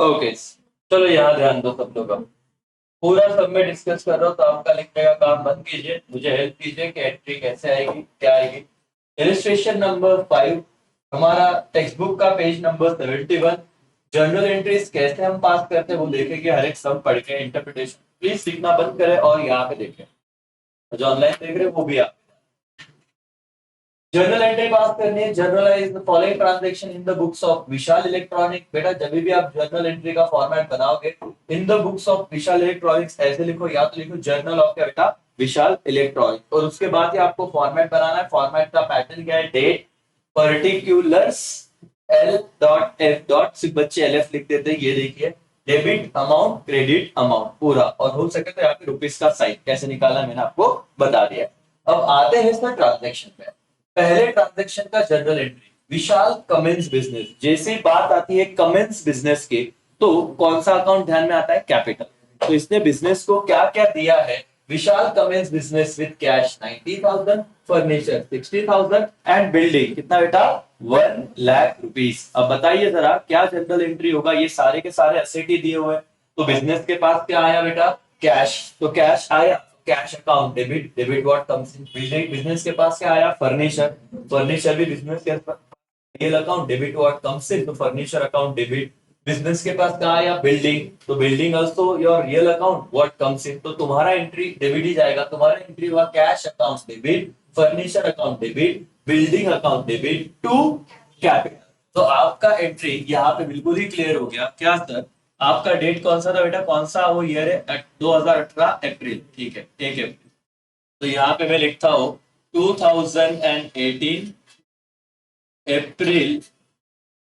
Okay, चलो यहाँ ध्यान दो सब लोग। अब पूरा सब में डिस्कस कर रहा हूँ, तो आपका लिखने का काम बंद कीजिए, मुझे हेल्प कीजिए कि एंट्री कैसे आएगी, क्या आएगी। इलिस्ट्रेशन नंबर 5, हमारा टेक्स्ट बुक का पेज नंबर 71। जर्नल एंट्रीज कैसे हम पास करते हैं वो देखेंगे, हर एक सब पढ़ के इंटरप्रिटेशन प्लीज सीखना बंद करें और यहाँ पे देखें, जो ऑनलाइन देख रहे हैं वो भी आप। जर्नल एंट्री पास करनी है। Generalized the following transaction in the books of Vishal electronic. बेटा जब भी आप जर्नल एंट्री का फॉर्मेट बनाओगे, in the books of Vishal electronics ऐसे लिखो, या तो लिखो जर्नल ऑफ क्या बेटा, विशाल इलेक्ट्रॉनिक। और उसके बाद ही आपको फॉर्मेट बनाना है। फॉर्मेट का पैटर्न क्या है, date, particulars, L dot F dot, सिर्फ बच्चे एल एफ लिख देते हैं, ये देखिए, डेबिट अमाउंट, क्रेडिट अमाउंट पूरा, और हो सके तो यहाँ पे रुपीस का साइन कैसे निकालना मैंने आपको बता दिया। अब आते हैं इसमें ट्रांजेक्शन पे। पहले ट्रांजैक्शन का जर्नल एंट्री, विशाल कमेंस बिजनेस। जैसे बात आती है कमेंस बिजनेस की, तो कौन सा अकाउंट ध्यान में आता है, कैपिटल। तो इसने बिजनेस को क्या क्या दिया है, Vishal commences business with cash 90,000, furniture 60,000 and building कितना बेटा, 1 लाख रुपीस। अब बताइए जरा क्या जनरल एंट्री होगा, ये सारे के सारे एसेट ही दिए हुए हैं। तो बिजनेस के पास क्या आया बेटा, कैश, तो कैश आया, cash account debit, debit what comes in building. Business के पास क्या आया, फर्नीचर, फर्नीचर भी बिजनेस के पास, real account debit what comes in, तो फर्नीचर अकाउंट डेबिट। बिजनेस के पास क्या आया, बिल्डिंग, तो building also your real account what comes in, तो तुम्हारा एंट्री डेबिट ही जाएगा। तुम्हारा एंट्री हुआ cash account debit, furniture account debit, building account debit to capital. तो आपका एंट्री यहाँ पे बिल्कुल ही क्लियर हो गया। क्या सर, आपका डेट कौन सा था बेटा, कौन सा वो ईयर है, 2018 अप्रैल, ठीक है, 1 अप्रैल। तो यहाँ पे मैं लिखता हूँ 2018 अप्रैल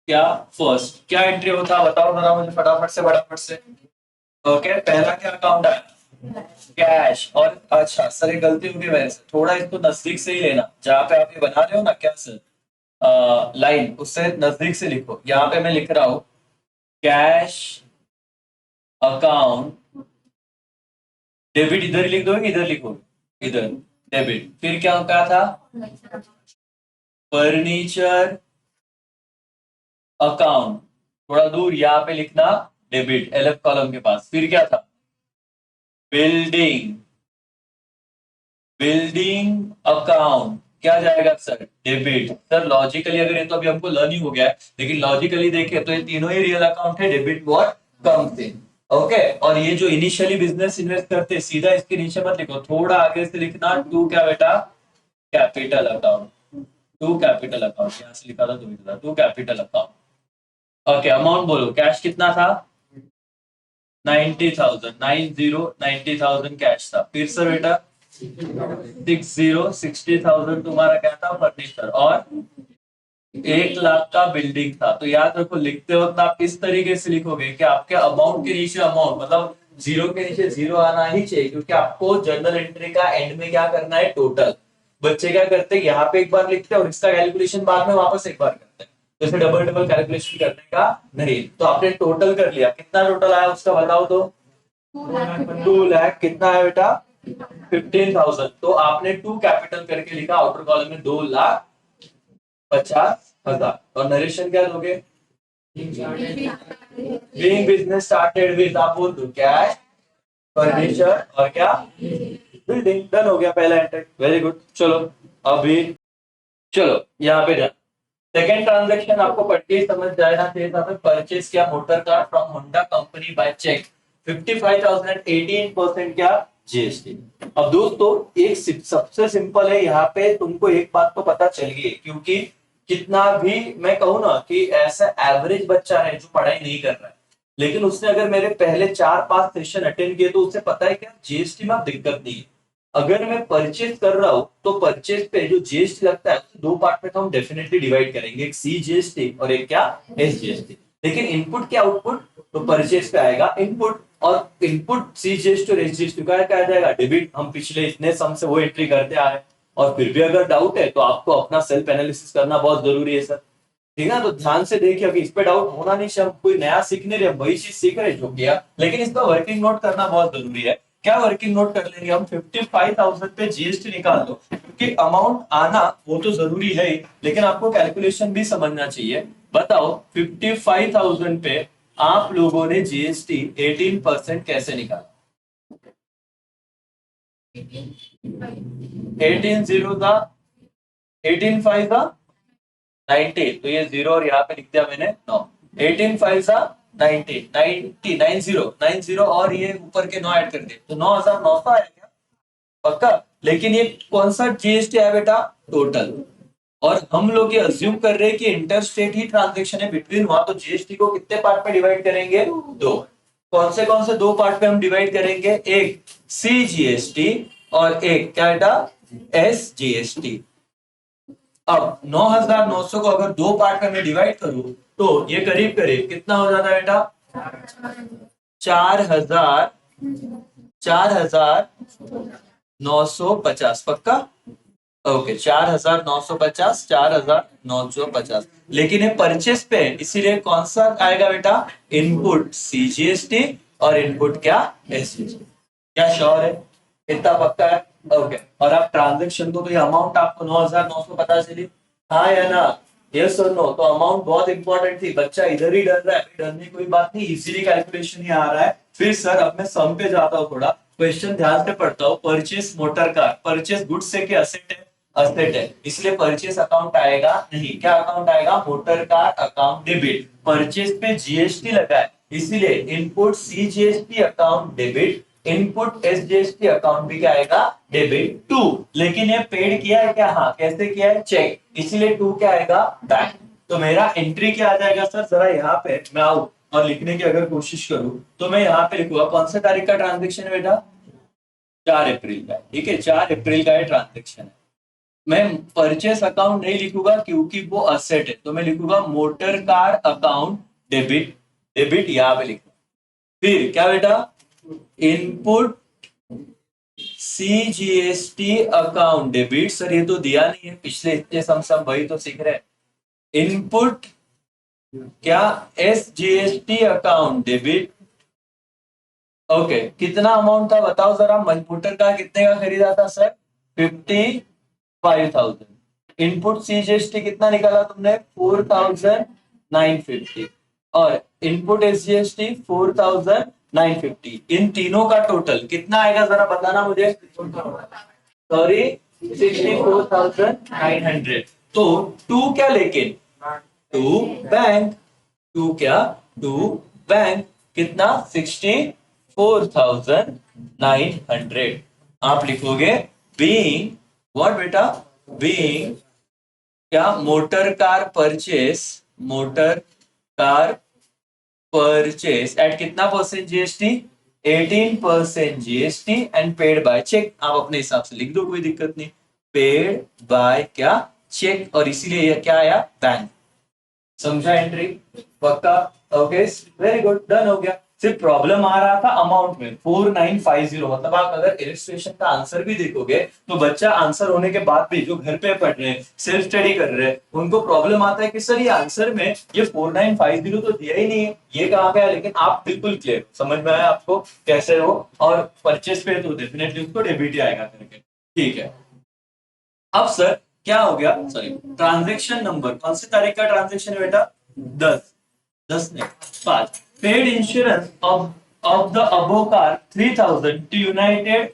क्या फर्स्ट, क्या एंट्री होता बताओ जरा मुझे फटाफट से, फटाफट से। ओके, पहला क्या अकाउंट है, कैश। और अच्छा सर, ये गलती होगी मेरे से, थोड़ा इसको नजदीक से ही लेना, जहाँ पे आप ये बना रहे हो ना क्या सर, लाइन, उससे नजदीक से लिखो। यहाँ पे मैं लिख रहा हूँ कैश अकाउंट डेबिट, इधर लिख दोगे, इधर लिखोगे, इधर डेबिट। फिर क्या क्या था, फर्नीचर अकाउंट, थोड़ा दूर यहाँ पे लिखना डेबिट, एलएफ कॉलम के पास। फिर क्या था, बिल्डिंग, बिल्डिंग अकाउंट क्या जाएगा सर, डेबिट। सर लॉजिकली अगर ये तो अभी हमको लर्न ही हो गया है, लेकिन लॉजिकली देखे तो ये तीनों ही रियल अकाउंट है, debit what comes in. Okay, और ये जो इनिशियली बिजनेस इन्वेस्ट करते हैं, सीधा इसके नीचे मत लिखो, थोड़ा आगे से लिखना, टू क्या बेटा, capital account, to capital account, यहाँ से लिखा था तो भी था, to capital account. Okay, amount बोलो, कैश कितना था, 90,000, 90,000 कैश था। फिर से बेटा 60,000 तुम्हारा क्या था, फर्नीचर, और 1 लाख का बिल्डिंग था। तो याद रखो, लिखते वक्त आप इस तरीके से लिखोगे कि आपके अमाउंट के नीचे अमाउंट, मतलब जीरो के नीचे जीरो आना ही चाहिए, क्योंकि आपको जर्नल एंट्री का एंड में क्या करना है, टोटल। बच्चे क्या करते हैं, यहाँ पे एक बार लिखते हैं और इसका कैलकुलेशन बाद में वापस एक बार करते हैं, तो इसे डबल डबल कैलकुलेशन करने का नहीं। तो आपने टोटल कर लिया, कितना टोटल आया उसका बताओ तो, 2 लाख कितना है बेटा, 15,000। तो आपने टू कैपिटल करके लिखा, आउटर कॉलम में 2,50,000। और नरेशन क्या दोगे, बीइंग बिजनेस स्टार्टेड विद, आप बोल दो कैश, फर्नीचर और क्या, बिल्डिंग। डन हो गया पहला एंटर, वेरी गुड। चलो अभी, चलो यहाँ पे जाओ। सेकेंड ट्रांजेक्शन आपको पढ़ के ही समझ जाना चाहिए था। परचेज किया motor car from Honda company by cheque, 55,000, 18% क्या, जीएसटी। अब दोस्तों एक सबसे सिंपल है, यहाँ पे तुमको एक बात तो पता चल गई है, क्योंकि कितना भी मैं कहूँ ना कि ऐसा एवरेज बच्चा है जो पढ़ाई नहीं कर रहा है, लेकिन उसने अगर मेरे पहले 4-5 सेशन अटेंड किए, तो उसे पता है क्या, जीएसटी में दिक्कत नहीं है। अगर मैं परचेज कर रहा हूं, तो परचेज पे जो जीएसटी लगता है, दो पार्ट में तो हम डेफिनेटली डिवाइड करेंगे, एक सी जीएसटी और एक क्या, एस जीएसटी। लेकिन इनपुट क्या आउटपुट, तो परचेज पे आएगा इनपुट, और इनपुट सी जीएसटी और एस जीएसटी का क्या आ जाएगा, डेबिट। हम पिछले इतने सम से वो एंट्री करते आ रहे हैं, और फिर भी अगर डाउट है तो आपको अपना सेल्फ एनालिसिस करना बहुत जरूरी है सर, ठीक है ना। तो ध्यान से देखिए, अभी इस पे डाउट होना नहीं चाहिए, हम कोई नया सीख नहीं रहे, वही चीज सीख रहे जो किया, लेकिन इसका वर्किंग नोट करना बहुत जरूरी है। क्या वर्किंग नोट कर लेंगे हम, 55,000 पे जीएसटी निकाल दो, क्योंकि अमाउंट आना वो तो जरूरी है ही, लेकिन आपको कैलकुलेशन भी समझना चाहिए। बताओ 55,000 पे आप लोगों ने जीएसटी 18% कैसे निकाला? 18 जीरो था, 18 फाइव था 90, तो ये जीरो और यहाँ पे लिख दिया मैंने 9। 18 फाइव था 90, 90 90 और ये ऊपर के 9 ऐड कर दिए तो 9,900 आया क्या? पक्का। लेकिन ये कौन सा जीएसटी है बेटा? टोटल। और हम लोग ये अज्यूम कर रहे हैं कि इंटर स्टेट ही ट्रांजेक्शन है बिटवीन, वहां तो जीएसटी को कितने पार्ट में डिवाइड करेंगे? दो। कौन से दो पार्ट में हम डिवाइड करेंगे? एक सी जीएसटी और एक क्या बेटा? S GST. अब 9,900 को अगर दो पार्ट में मैं डिवाइड करूं तो ये करीब करीब कितना हो जाता है बेटा? 4,000 4,950। पक्का। ओके 4,950 4,950। लेकिन ये परचेस पे है, इसीलिए कौन सा आएगा बेटा? इनपुट सीजीएसटी और इनपुट क्या? एसजीएसटी। क्या श्योर है? इतना पक्का है? ओके। और आप ट्रांजेक्शन को तो ये अमाउंट आपको 9,900 पता चली, हाँ या ना? यस और नो? तो अमाउंट बहुत इंपॉर्टेंट थी। बच्चा इधर ही डर रहा है, डरने की कोई बात नहीं, इजीली कैलकुलेशन ही आ रहा है। फिर सर अब मैं सम पे जाता हूँ, थोड़ा क्वेश्चन ध्यान से पढ़ता हूँ। Purchase motor car, purchase goods है कि असेट है? असेट है, इसलिए परचेस अकाउंट आएगा नहीं। क्या अकाउंट आएगा? Motor car account debit. Purchase पे जीएसटी लगा है, इसीलिए input C GST account debit, input S GST account भी क्या आएगा? Debit to. लेकिन ये पेड किया है क्या? हाँ। कैसे किया है? चेक, इसीलिए टू क्या आएगा? बैंक। तो मेरा एंट्री क्या आ जाएगा सर? जरा यहाँ पे मैं आऊं और लिखने की अगर कोशिश करूं तो मैं यहाँ पे लिखूंगा कौन सा तारीख का ट्रांजेक्शन है बेटा? 4 अप्रैल का। ठीक है, 4 अप्रैल का ये ट्रांजेक्शन है। मैं परचेस अकाउंट नहीं लिखूंगा क्योंकि वो असेट है, तो मैं लिखूंगा motor car account debit. Debit यहाँ पे लिखूंगा। फिर क्या बेटा? Input CGST account debit. Sir ये तो दिया नहीं है, पिछले इतने सम वही तो सीख रहे हैं। इनपुट क्या? SGST account debit. ओके, कितना अमाउंट था बताओ जरा? मोटर कार कितने का खरीदा था सर? 55,000। इनपुट सीजीएसटी कितना निकाला तुमने? 4,950। और इनपुट एसजीएसटी 4,950। इन तीनों का टोटल कितना आएगा जरा बताना मुझे। सॉरी, 64,900। तो टू क्या? लेकिन टू बैंक। टू क्या? To bank. कितना? 64,900। आप लिखोगे बीइंग व्हाट बेटा? बीइंग क्या? Motor car purchase, motor car purchase at कितना percent GST? 18% GST and paid by cheque. आप अपने हिसाब से लिख दो, कोई दिक्कत नहीं। पेड बाय क्या? चेक। और इसीलिए यह क्या आया? बैंक। समझा एंट्री? पक्का? ओके, वेरी गुड, डन हो गया। सिर्फ प्रॉब्लम आ रहा था अमाउंट में 4950। मतलब आप अगर इलस्ट्रेशन का आंसर भी देखोगे तो बच्चा आंसर होने के बाद भी जो घर पे पढ़ रहे हैं, सेल्फ स्टडी कर रहे हैं, उनको प्रॉब्लम आता है कि सर ये आंसर में ये 4950 तो दिया ही नहीं है, ये कहाँ पे है? लेकिन आप बिल्कुल क्लियर, समझ में आया आपको कैसे हो? और परचेस पे तो डेफिनेटली उसको डेबिट ही आएगा करके। ठीक है। अब सर क्या हो गया? सॉरी, ट्रांजेक्शन नंबर कौन सी तारीख का ट्रांजेक्शन है बेटा? 10 ने 5। Paid insurance of the above car 3,000 to United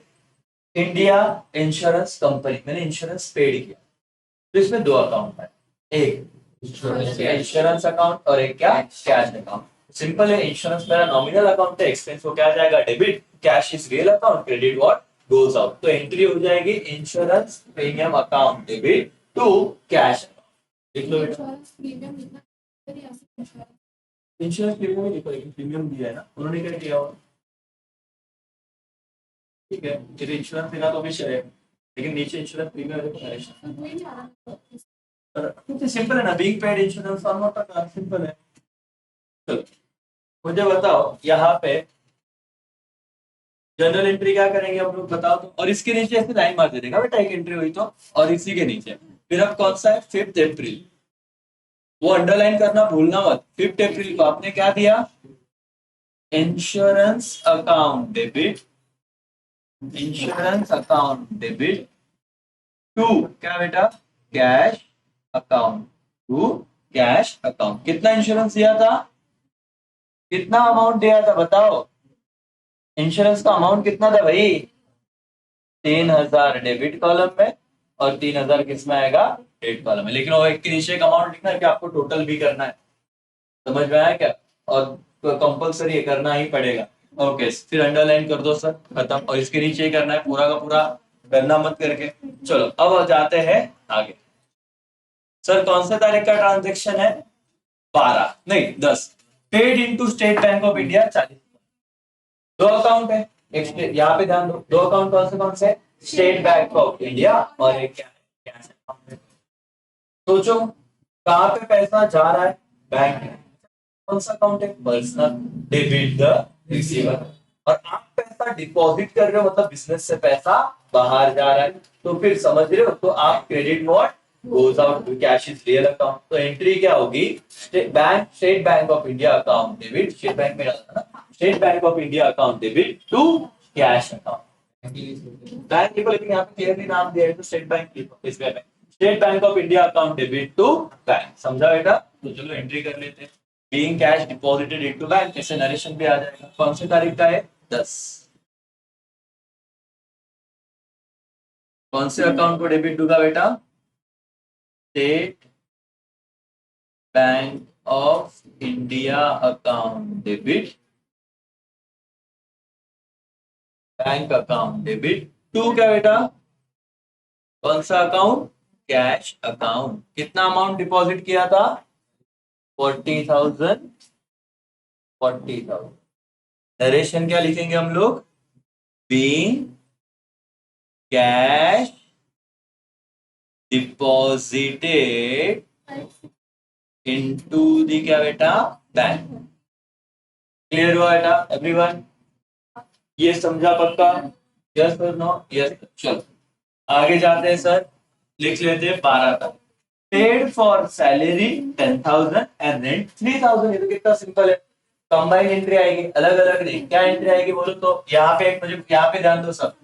India insurance company. मैंने इंश्योरेंस पेड किया, तो इसमें दो अकाउंट है, एक इंश्योरेंस अकाउंट और एक क्या? Cash account. सिंपल है, इंश्योरेंस मेरा नॉमिनल अकाउंट है, एक्सपेंस को क्या जाएगा? Debit. Cash is real account, credit what? Goes out. तो एंट्री हो जाएगी insurance premium account debit to cash account. लिख लो बेटा, इंश्योरेंस प्रीमियम ही लिखो, लेकिन प्रीमियम दिया है ना उन्होंने, क्या किया हो? ठीक है, फिर इंश्योरेंस देना तो भी चलेगा, लेकिन नीचे इंश्योरेंस प्रीमियम देखो। तो सिंपल है ना, being paid insurance on motor car, simple है। चलो मुझे बताओ यहाँ पे जनरल एंट्री क्या करेंगे हम लोग, बताओ तो। और इसके नीचे ऐसे लाइन मार दे देगा बेटा, एक एंट्री हुई तो। और इसी के नीचे फिर अब कौन सा है? 5 अप्रैल। वो अंडरलाइन करना भूलना मत। 5 अप्रैल को आपने क्या दिया? Insurance account debit, insurance account debit to क्या बेटा? Cash account, to cash account. कितना इंश्योरेंस दिया था? कितना अमाउंट दिया था बताओ, इंश्योरेंस का अमाउंट कितना था भाई? 3,000 डेबिट कॉलम में और 3,000 किस में आएगा? क्रेडिट कॉलम में। लेकिन वो एक के नीचे एक अमाउंट लिखना है कि आपको टोटल भी करना है, समझ में आया क्या? और कंपलसरी है, करना ही पड़ेगा। ओके, फिर अंडरलाइन कर दो सर, खत्म। और इसके नीचे ही करना है पूरा का पूरा, करना मत करके। चलो अब जाते हैं आगे। सर कौन सा तारीख का ट्रांजेक्शन है? 12 नहीं 10। Paid into state Bank of India 40। दो अकाउंट है, एक यहाँ पे ध्यान दो, दो अकाउंट कौन से? स्टेट बैंक ऑफ इंडिया और एक क्या है? कैश अकाउंट है। सोचो कहाँ पे पैसा जा रहा है? बैंक में। कौन सा अकाउंट है? Personal debit the receiver. और आप पैसा डिपॉजिट कर रहे हो, मतलब बिजनेस से पैसा बाहर जा रहा है, तो फिर समझ रहे हो, तो आप credit what goes out to cash is real account. तो एंट्री क्या होगी? State Bank of India account debit, State Bank में डालता ना, State Bank of India account debit to cash account. Bank लिखो, लेकिन यहाँ पे क्लियरली नाम दिया है तो स्टेट बैंक लिखो, इसमें State Bank of India account debit to bank. समझा बेटा? तो चलो एंट्री कर लेते हैं। Being cash deposited into bank, ऐसे नरेशन भी आ जाएगा। कौन सी तारीख का है? 10। कौन से अकाउंट को डेबिट होगा बेटा? State Bank of India account debit, bank account debit to क्या बेटा? कौन सा अकाउंट? Cash account. कितना अमाउंट डिपॉजिट किया था? 40,000। 40,000। नरेशन क्या लिखेंगे हम लोग? Being cash deposited into the क्या बेटा? बैंक। क्लियर हुआ बेटा एवरीवन? ये समझा पक्का? यस और नो? यस। चलो आगे जाते हैं सर, लिख लेते हैं 12 तक। Paid for salary 10,000 and rent 3,000। ये तो कितना सिंपल है, कंबाइन एंट्री आएगी, अलग अलग नहीं। क्या एंट्री आएगी बोलो तो? यहाँ पे एक, मुझे यहाँ पे ध्यान दो सब।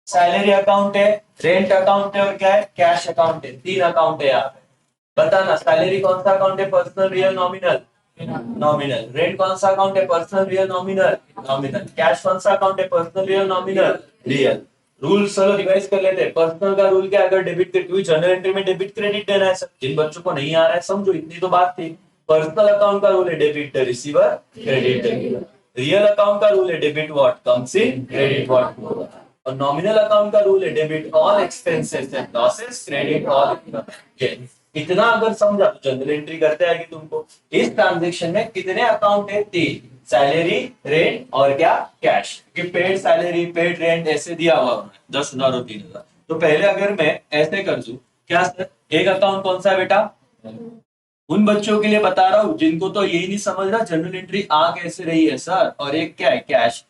सैलरी अकाउंट है, रेंट अकाउंट है और क्या है? कैश अकाउंट है। तीन अकाउंट है यहाँ पे। बताना सैलरी कौन सा अकाउंट है? Personal real nominal? Nominal. Rent कौन सा अकाउंट है? Personal real nominal? Nominal. Cash कौन सा अकाउंट है? Personal real nominal? Real. Rule चलो रिवाइज कर लेते हैं। पर्सनल का रूल क्या? अगर डेबिट क्योंकि जनरल एंट्री में डेबिट क्रेडिट देना है सर, जिन बच्चों को नहीं आ रहा है समझो, इतनी तो बात थी। पर्सनल अकाउंट का रूल है debit the receiver, credit the giver. Real account का रूल है debit what comes in, credit what goes. और नॉमिनल अकाउंट का रूल है debit all expenses and losses, credit all gain. इतना अगर समझा तो जनरल एंट्री करते आएगी तुमको। इस ट्रांजेक्शन में कितने अकाउंट है? 3। सैलरी, रेंट और क्या? कैश। कि पेड सैलरी, पेड रेंट ऐसे दिया हुआ है 10,000 और 3,000। तो पहले अगर मैं ऐसे कर दूं, क्या सर? एक अकाउंट कौन सा है बेटा? उन बच्चों के लिए बता रहा हूं जिनको तो यही नहीं समझ रहा जनरल एंट्री आ कैसे रही है सर। और एक क्या है? कैश।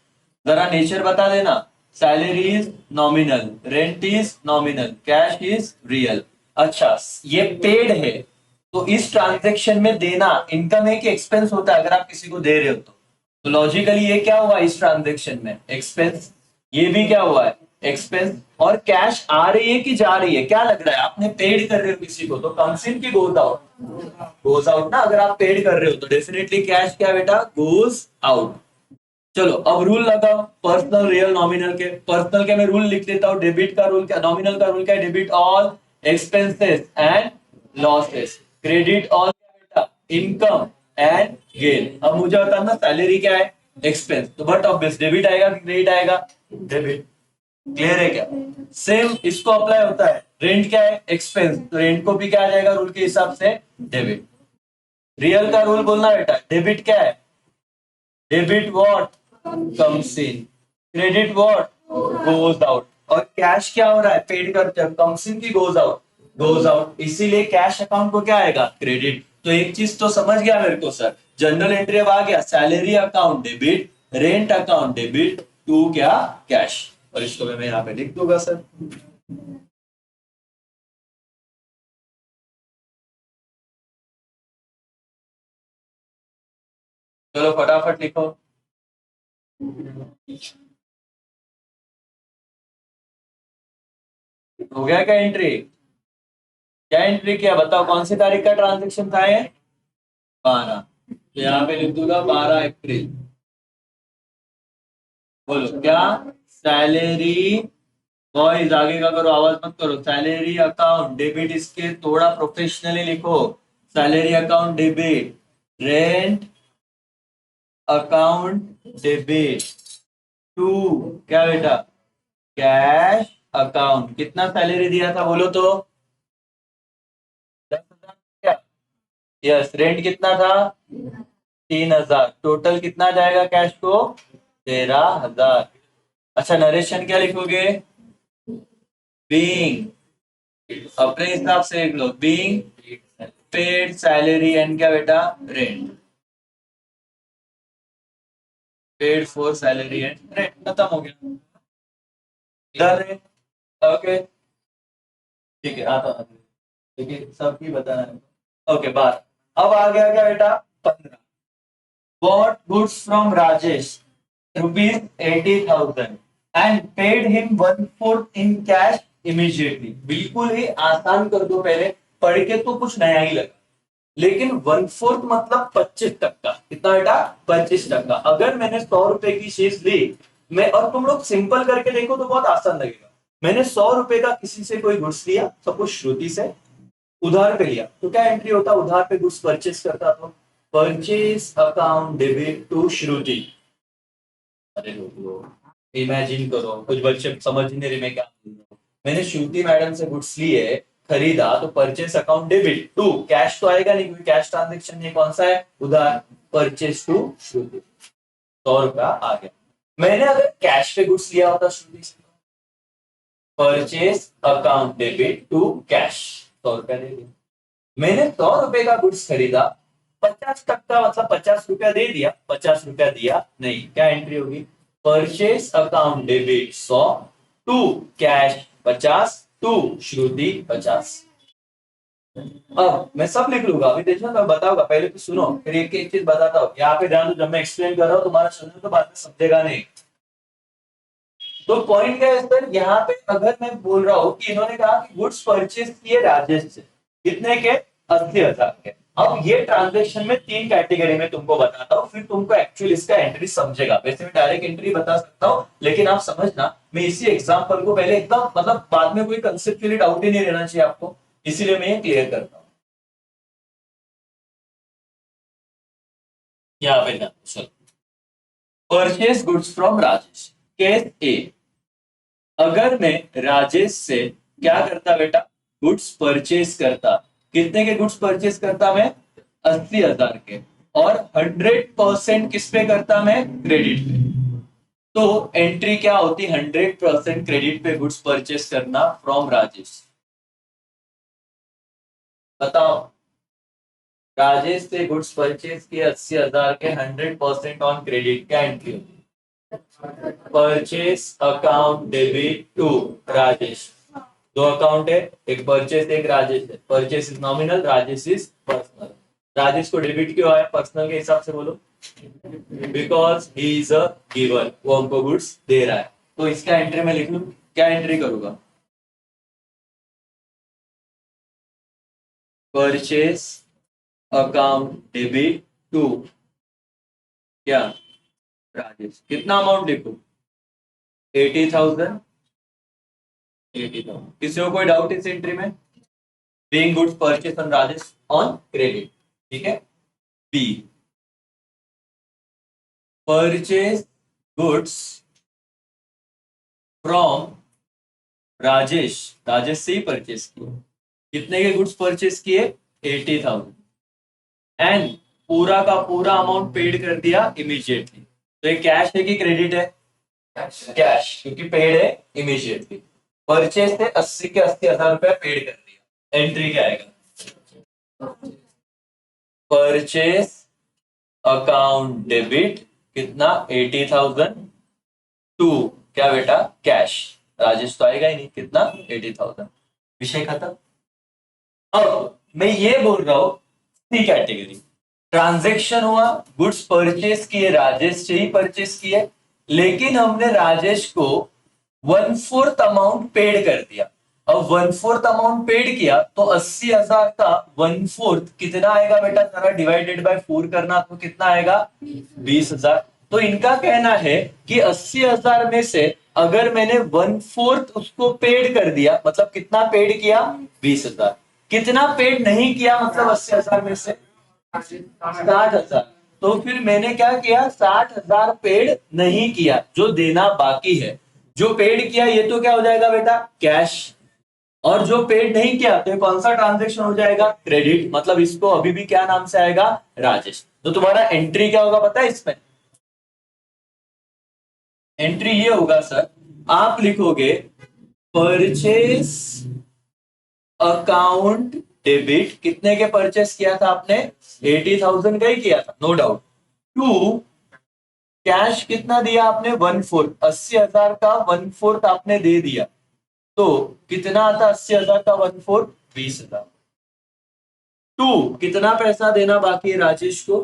जरा नेचर बता देना। Salary is nominal, rent is nominal, cash is real. अच्छा ये पेड है, तो इस ट्रांजेक्शन में देना इनकम है कि एक्सपेंस होता है? अगर आप किसी को दे रहे हो तो लॉजिकली ये क्या हुआ इस ट्रांजेक्शन में? एक्सपेंस। ये भी क्या हुआ है? एक्सपेंस। और कैश आ रही है कि जा रही है? क्या लग रहा है? आपने पेड कर रहे हो किसी को तो कम्स इन की गोज आउट? गोज आउट ना। अगर आप पेड कर रहे हो तो डेफिनेटली कैश क्या बेटा? Goes out. चलो अब रूल लगाओ पर्सनल रियल नॉमिनल के। पर्सनल के मैं रूल लिख देता हूं। डेबिट का रूल क्या? नॉमिनल का रूल क्या? Debit all expenses and losses, credit all income and gain. अब मुझे बताना सैलरी क्या है? एक्सपेंस। तो बट ऑब्वियस डेबिट आएगा कि क्रेडिट आएगा? डेबिट। क्लियर है क्या? सेम इसको अप्लाई होता है। रेंट क्या है? एक्सपेंस। तो रेंट को भी क्या आ जाएगा रूल के हिसाब से? डेबिट। रियल का रूल बोलना बेटा, डेबिट क्या है? Debit what comes in, credit what goes out. और कैश क्या हो रहा है? पेड करते हैं, कम्स इन की गोज आउट? Goes out. इसीलिए कैश अकाउंट को क्या आएगा? क्रेडिट। तो एक चीज तो समझ गया मेरे को सर, जनरल एंट्री अब आ गया। Salary account debit, rent account debit to क्या? कैश। और इसको मैं यहाँ पे लिख दूंगा सर। चलो फटाफट लिखो। हो गया क्या एंट्री? क्या एंट्री किया बताओ? कौन सी तारीख का ट्रांजेक्शन था ये? 12। तो यहाँ पे लिख दूंगा 12 अप्रैल। बोलो क्या? सैलरी, बॉयज आगे का करो, आवाज मत करो। सैलरी अकाउंट डेबिट, इसके थोड़ा प्रोफेशनली लिखो। Salary account debit, rent account debit to क्या बेटा? Cash account. कितना सैलरी दिया था बोलो तो? 10,000 क्या? यस। रेंट कितना था? 3,000। टोटल कितना जाएगा कैश को? 13,000। अच्छा, नरेशन क्या लिखोगे? बीइंग, अपने हिसाब से लिख लो। बीइंग पेड सैलरी एंड क्या बेटा? Rent. Paid for salary and rent, खत्म हो गया। डन है? ओके ठीक है, आता हूं। ठीक है, सबकी बताना है। ओके, बात अब आ गया क्या बेटा? 15। Bought goods from Rajesh ₹80,000 and paid him 1/4 in cash immediately। बिल्कुल ही आसान कर दो, पहले पढ़ के तो कुछ नया ही लगा, लेकिन 1/4 मतलब 25%। कितना बेटा? 25%। अगर मैंने 100 रुपए की चीज ली, मैं, और तुम लोग सिंपल करके देखो तो बहुत आसान लगेगा। मैंने 100 रुपए का किसी से कोई गुड्स लिया, सपोज श्रुति से, उधार पे लिया, तो क्या एंट्री होता? उधार पे गुड्स परचेस करता तो परचेस अकाउंट डेबिट टू श्रुति। अरे लोग इमेजिन करो, कुछ बच्चे समझ नहीं रहे मैं क्या बोल रहा हूँ। मैंने श्रुति मैडम से गुड्स लिए, खरीदा, तो purchase account debit to cash तो आएगा नहीं, क्योंकि कैश ट्रांजेक्शन ये कौन सा है? उधार। परचेस टू श्रुति, 100 रुपया आ गया। मैंने अगर कैश पे गुड्स लिया होता श्रुति से, purchase account debit to cash, 100 रुपया दे दिया। मैंने 100 रुपए का गुड्स खरीदा, 50% मतलब 50 रुपया दे दिया, 50 रुपया दिया नहीं, क्या एंट्री होगी? Purchase account debit 100 to cash 50 to Shruti 50। अब मैं सब लिख लूंगा, अभी देखना मैं बताऊंगा, पहले तो सुनो, फिर एक एक चीज बताता हूँ। यहाँ पे ध्यान दो, जब मैं एक्सप्लेन कर रहा हूँ तुम्हारा सुनो तो बात में समझेगा नहीं। तो पॉइंट क्या है सर, यहाँ पे अगर मैं बोल रहा हूँ कि इन्होंने कहा कि गुड्स परचेज किए राजेश से, कितने के? 80,000 के। अब ये ट्रांजेक्शन में 3 कैटेगरी में तुमको बताता हूँ, फिर तुमको एक्चुअली इसका एंट्री समझेगा। वैसे मैं डायरेक्ट एंट्री बता सकता हूँ, लेकिन आप समझना, मैं इसी एग्जाम्पल को पहले एकदम, मतलब बाद में कोई कंसेप्चुअली डाउट ही नहीं रहना चाहिए आपको, इसीलिए मैं ये क्लियर करता हूँ। यहाँ पे ना, चलो, purchase goods from Rajesh. Case A, अगर मैं राजेश से क्या करता बेटा? गुड्स परचेज करता। कितने के गुड्स परचेज करता मैं? 80,000 के। और 100% किस पे करता मैं? क्रेडिट पे। तो एंट्री क्या होती? 100% क्रेडिट पे गुड्स परचेज करना फ्रॉम राजेश। बताओ, राजेश से गुड्स परचेज किए 80,000 के, 100% ऑन क्रेडिट, क्या एंट्री होती? Purchase account debit to Rajesh. दो अकाउंट है, एक परचेस एक राजेश है। Purchase is nominal, Rajesh is personal. Rajesh को डेबिट क्यों आया पर्सनल के हिसाब से बोलो? Because he is a giver, वो हमको गुड्स दे रहा है। तो इसका एंट्री में लिख लू, क्या एंट्री करूंगा? परचेस अकाउंट डेबिट टू क्या? राजेश। कितना अमाउंट लिखू? 80,000। 80,000। किसी को कोई डाउट इस एंट्री में? Being goods purchase on Rajesh on credit, ठीक है। B, purchase goods from Rajesh. Rajesh से ही परचेस किए। कितने के गुड्स परचेस किए? 80,000। एंड पूरा का पूरा अमाउंट पेड कर दिया इमीडिएटली। तो ये कैश है कि क्रेडिट है? कैश, क्योंकि पेड है इमीडिएटली। परचेस थे 80 के 80,000 रुपया पेड कर दिया। एंट्री क्या आएगा? परचेस अकाउंट डेबिट कितना? 80,000 टू क्या बेटा? कैश। राजेश तो आएगा ही नहीं, कितना? 80,000। विषय खत्म। अब मैं ये बोल रहा हूं, सी कैटेगरी ट्रांजेक्शन हुआ, गुड्स परचेस किए, राजेश से ही परचेस किए, लेकिन हमने राजेश को 1/4 अमाउंट पेड कर दिया। अब 1/4 अमाउंट पेड किया तो 80,000 का 1/4 कितना आएगा बेटा, जरा डिवाइडेड बाय 4 करना तो कितना आएगा 20,000। तो इनका कहना है कि 80,000 में से अगर मैंने 1/4 उसको पेड कर दिया, मतलब कितना पेड किया 20,000, कितना पेड नहीं किया मतलब 80,000 में से 60,000। तो फिर मैंने क्या किया, 60,000 पेड नहीं किया, जो देना बाकी है। जो पेड किया ये तो क्या हो जाएगा बेटा कैश, और जो पेड नहीं किया तो कौन सा ट्रांजेक्शन हो जाएगा क्रेडिट, मतलब इसको अभी भी क्या नाम से आएगा राजेश। तो तुम्हारा एंट्री क्या होगा पता है इसमें, एंट्री ये होगा सर, आप लिखोगे परचेस अकाउंट डेबिट, कितने के परचेस किया था आपने 80,000 का ही किया था नो डाउट, टू कैश कितना दिया आपने 1/4, 80,000 का 1/4 आपने दे दिया, तो कितना आता 80,000 का 1/4 20,000। टू कितना पैसा देना बाकी है राजेश को,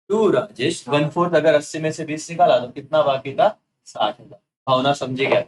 टू राजेश 1/4 अगर 80 में से 20 निकाला तो कितना बाकी था 60,000। भावना समझे क्या,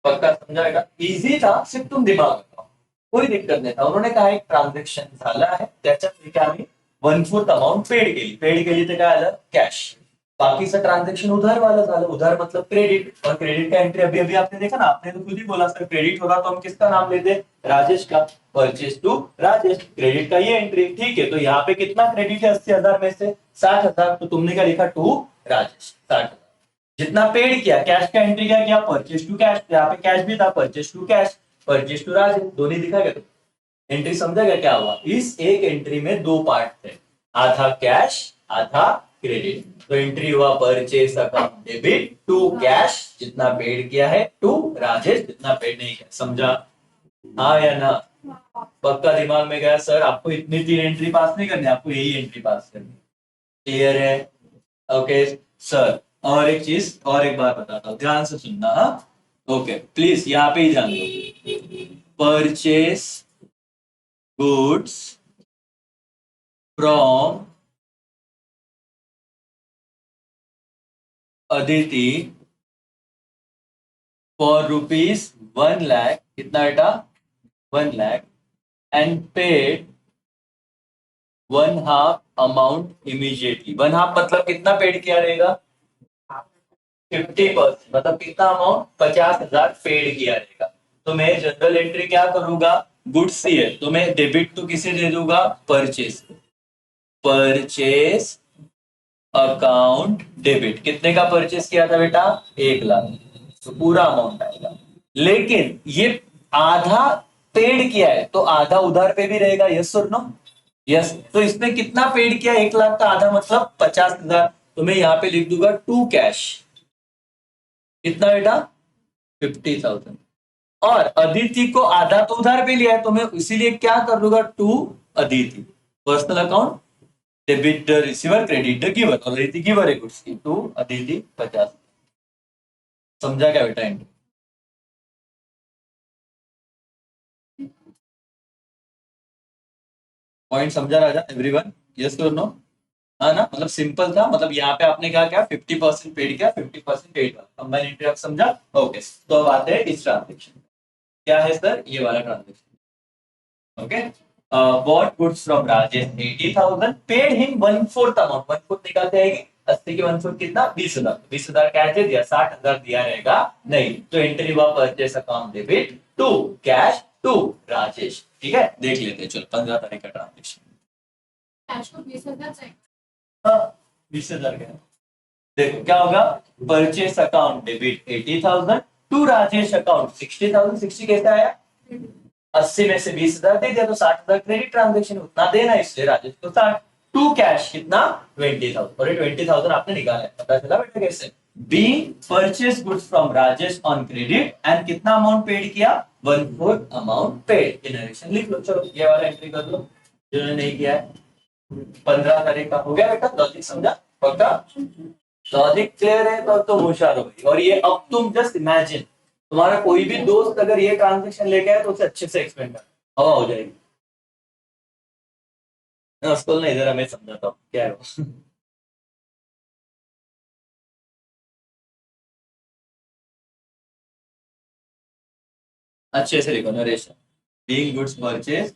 पक्का समझाएगा, इजी था, सिर्फ तुम दिमाग लगाओ, कोई दिक्कत नहीं था। उन्होंने कहा एक ट्रान्झॅक्शन झाला आहे त्याच्यापैकी आम्ही 1/4 अमाउंट पेड केली तर काय आलं कॅश, बाकीचं ट्रांजेक्शन उधार वाला झालं, उधार मतलब क्रेडिट, और क्रेडिट का एंट्री अभी अभी आपने देखा ना, आपने तो खुद ही बोला सर क्रेडिट होगा तो हम किसका नाम लेते राजेश का, परचेज टू राजेश, क्रेडिट का ये एंट्री, ठीक है। तो यहाँ पे कितना क्रेडिट है 80,000 में से 60,000, तो तुमने क्या लिखा टू राजेश 60,000। जितना पेड किया कैश का एंट्री क्या किया परचेज टू कैश, यहाँ पे कैश भी था purchase to cash, purchase to Rajesh, दोनों दिखा गया, एंट्री समझा गया क्या हुआ, इस एक एंट्री में दो पार्ट थे, आधा कैश आधा क्रेडिट। तो एंट्री हुआ purchase account debit to cash जितना पेड किया है, टू राजेश जितना पेड नहीं किया, समझा हाँ या ना, पक्का दिमाग में गया सर, आपको इतनी 3 एंट्री पास नहीं करनी, आपको यही एंट्री पास करनी, क्लियर है ओके सर। और एक चीज और एक बार बताता हूँ, ध्यान से सुनना हाँ, ओके प्लीज यहाँ पे ही ध्यान दो, purchase goods from Aditi for rupees 1 lakh, कितना बेटा 1 lakh, and paid 1/2 amount immediately, 1/2 मतलब कितना पेड किया रहेगा 50%, मतलब कितना अमाउंट 50,000 पेड किया रहेगा। तो मैं जनरल एंट्री क्या करूंगा, गुड्स ही है तो मैं डेबिट तो किसे दे दूंगा परचेस, परचेस अकाउंट डेबिट, कितने का परचेस किया था बेटा 1 लाख, तो पूरा अमाउंट आएगा। लेकिन ये आधा पेड किया है तो आधा उधार पे भी रहेगा, यस और नो, यस। तो इसमें कितना पेड किया 1 लाख का आधा मतलब 50,000, तो मैं यहाँ पे लिख दूंगा टू कैश, कितना बेटा 50,000, और अदिति को आधा तो उधार पे लिया है तो मैं इसीलिए क्या कर दूंगा to Aditi, personal account debit the receiver credit the giver, और अदिति गिवर है गुड्स की, टू अदिति 50। समझा क्या बेटा एंड, पॉइंट समझा राजा एवरीवन, यस और नो, हाँ ना, मतलब सिंपल था, मतलब यहाँ पे आपने कहा क्या 50% पेड किया 50% पेड किया, कंबाइन एंट्री आप समझा ओके। तो अब आते हैं इस ट्रांजेक्शन, क्या है सर ये वाला transaction, okay. Bought goods from Rajesh 80,000, paid him 1/4 amount, 1/4 निकालते आएगी 80 की 1/4 कितना 20,000, 20,000 कैश दे दिया, 60,000 दिया रहेगा नहीं, तो एंट्री हुआ purchase account debit to cash to Rajesh, ठीक है। देख लेते हैं चलो 15 तारीख का ट्रांजेक्शन, कैश को 20,000 चाहिए, हाँ 20,000 का, देखो क्या होगा, purchase account debit 80,000 to Rajesh account 60,000, 60 कैसे आया 80 में से 20,000 दे दिया तो 60,000 क्रेडिट ट्रांजेक्शन उतना देना, इसलिए राजेश को 60, टू कैश कितना 20,000, और ये 20,000 आपने निकाला है, पता चला बेटा कैसे, B purchase goods from Rajesh on credit and कितना अमाउंट पेड किया 1/4 अमाउंट पेड, ये नरेशन लिख लो, चलो ये वाला एंट्री कर लो जिन्होंने नहीं किया है। 15 तारीख का हो गया बेटा, लॉजिक समझा पक्का, लॉजिक क्लियर है तो तुम होशियार हो गई। और ये अब तुम जस्ट इमेजिन, तुम्हारा कोई भी दोस्त अगर ये ट्रांजेक्शन लेके आए तो उसे अच्छे से एक्सप्लेन कर, हवा हो जाएगी। मैं उसको नहीं, जरा मैं समझाता हूँ क्या है वो। अच्छे से लिखो narration, being goods purchase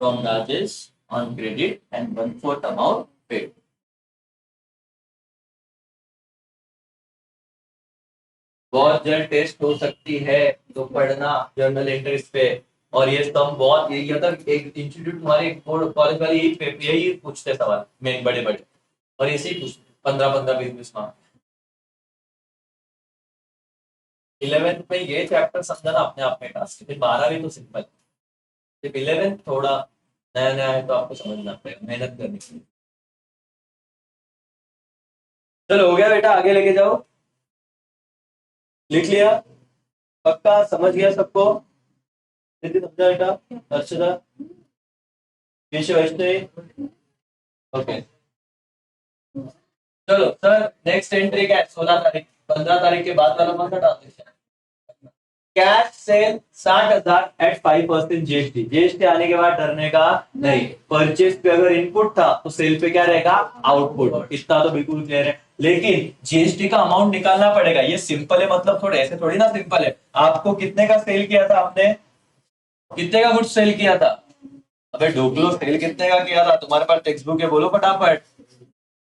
from Rajesh on credit and 1/4 amount paid. बहुत जल्द टेस्ट हो सकती है तो पढ़ना जर्नल एंट्रीज पे। और ये सम बहुत ये तक एक इंस्टीट्यूट तुम्हारे कॉलेज वाले यही यही पूछते सवाल मेन बड़े बड़े, और ऐसे ही पूछते 15-15 20-20 मार्क्स। 11th में ये चैप्टर समझना अपने आप में टास्क, फिर 12वीं तो सिंपल, सिर्फ 11th थोड़ा नया नया है तो आपको समझना पड़ेगा, मेहनत करनी पड़ेगी। चलो हो गया बेटा, आगे लेके जाओ। लिख लिया? पक्का समझ गया सबको? समझा बेटा? अर्षदा, वैष्णवी, ओके। चलो सर नेक्स्ट एंट्री क्या है? 16 तारीख, 15 तारीख के बाद वाला कौन सा transaction? Cash sale 60,000 at 5% GST. GST आने के बाद डरने का नहीं। परचेज पे अगर इनपुट था तो सेल पे क्या रहेगा? आउटपुट। इतना तो बिल्कुल क्लियर है, लेकिन जीएसटी का अमाउंट निकालना पड़ेगा। ये सिंपल है, मतलब थोड़े ऐसे थोड़ी ना सिंपल है। आपको कितने का सेल किया था आपने? कितने का गुड्स सेल किया था? अबे ढोकलो, सेल कितने का किया था? तुम्हारे पास टेक्स्ट बुक है, बोलो फटाफट।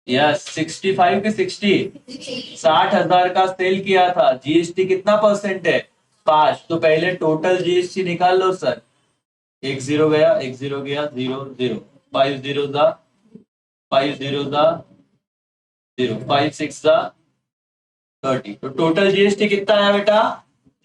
यस 65 के 60, 60,000 का सेल किया था। जीएसटी कितना परसेंट है? 5। तो पहले टोटल जीएसटी निकाल लो सर। एक जीरो गया, एक जीरो गया, 0 0, 5 जीरो दा 5 जीरो दा 0, 5 6 दा 30। तो टोटल जीएसटी कितना आया बेटा?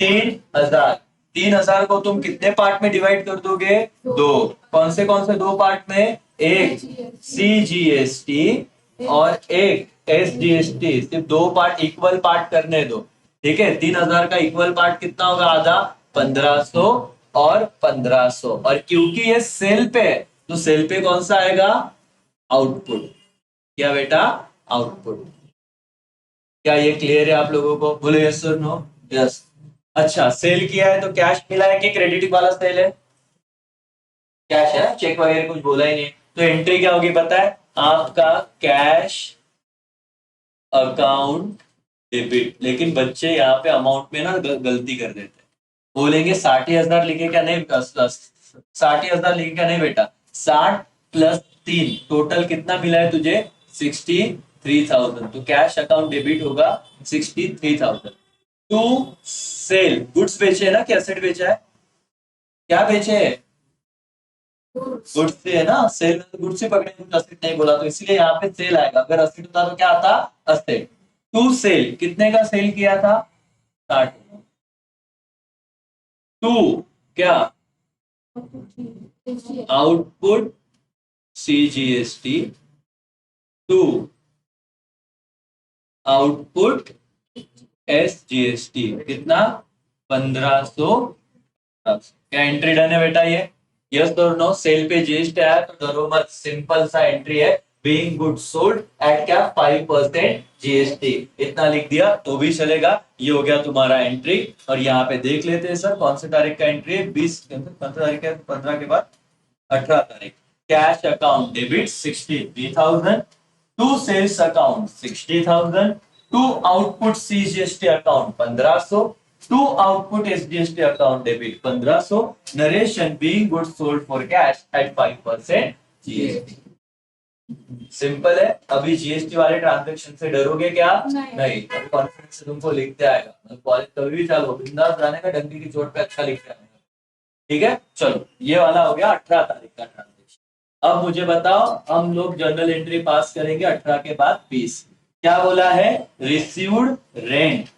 3,000। 3,000 को तुम कितने पार्ट में डिवाइड कर दोगे? दो। कौन से दो पार्ट में? एक सीजीएसटी और एक एसजीएसटी। सिर्फ दो पार्ट, इक्वल पार्ट करने दो, ठीक है? 3,000 का इक्वल पार्ट कितना होगा? आधा, 1,500 और 1,500। और क्योंकि ये सेल पे है तो सेल पे कौन सा आएगा? आउटपुट। क्या बेटा? आउटपुट। क्या ये क्लियर है आप लोगों को? बोलो यस और नो। यस। अच्छा, सेल किया है तो कैश मिला है कि क्रेडिट वाला सेल है? कैश है, चेक वगैरह कुछ बोला ही नहीं। तो एंट्री क्या होगी पता है आपका? Cash account debit. लेकिन बच्चे यहाँ पे अमाउंट में ना गलती कर देते हैं, बोलेंगे 60,000 लिखे क्या? नहीं, 60,000 लिखे क्या? नहीं बेटा, 60 + 3 टोटल कितना मिला है तुझे? 63,000। तो कैश अकाउंट डेबिट होगा 63,000। टू सेल गुड्स बेचे है ना, क्या एसेट बेचा है? क्या बेचे है? गुड्स से है ना। सेल में तो गुड्स से पकड़े, कुछ असेट नहीं बोला, तो इसलिए यहाँ पे सेल आएगा। अगर असेट होता तो क्या आता? असेट। टू सेल, कितने का सेल किया था? 60। टू क्या? Output CGST to output SGST. कितना? 1,500। क्या एंट्री डन है बेटा ये? यस और नो? सेल पे जीएसटी आया तो डरो मत, सिंपल सा एंट्री है। बीइंग गुड सोल्ड एट क्या? 5% जीएसटी। इतना लिख दिया तो भी चलेगा। ये हो गया तुम्हारा एंट्री। और यहाँ पे देख लेते हैं सर कौन सी तारीख का एंट्री है? 20, 15 तारीख है, 15 के बाद 18 तारीख। Cash account debit 63,000, to sales account 60,000, to output CGST account 1,500, to output SGST account debit 1,500। Narration being goods sold for cash at 5% GST. Simple है। अभी जीएसटी वाले ट्रांजैक्शन से डरोगे क्या? नहीं। कॉन्फिडेंस से तुमको लिखते आएगा। कॉलेज कभी भी चालू, बिंदास जाने का, डंकी की चोट पे अच्छा लिखते आएगा। ठीक है, चलो ये वाला हो गया 18 तारीख का ट्रांजेक्शन। अब मुझे बताओ, हम लोग जर्नल एंट्री पास करेंगे 18 के बाद 20। क्या बोला है? रिसीव्ड रेंट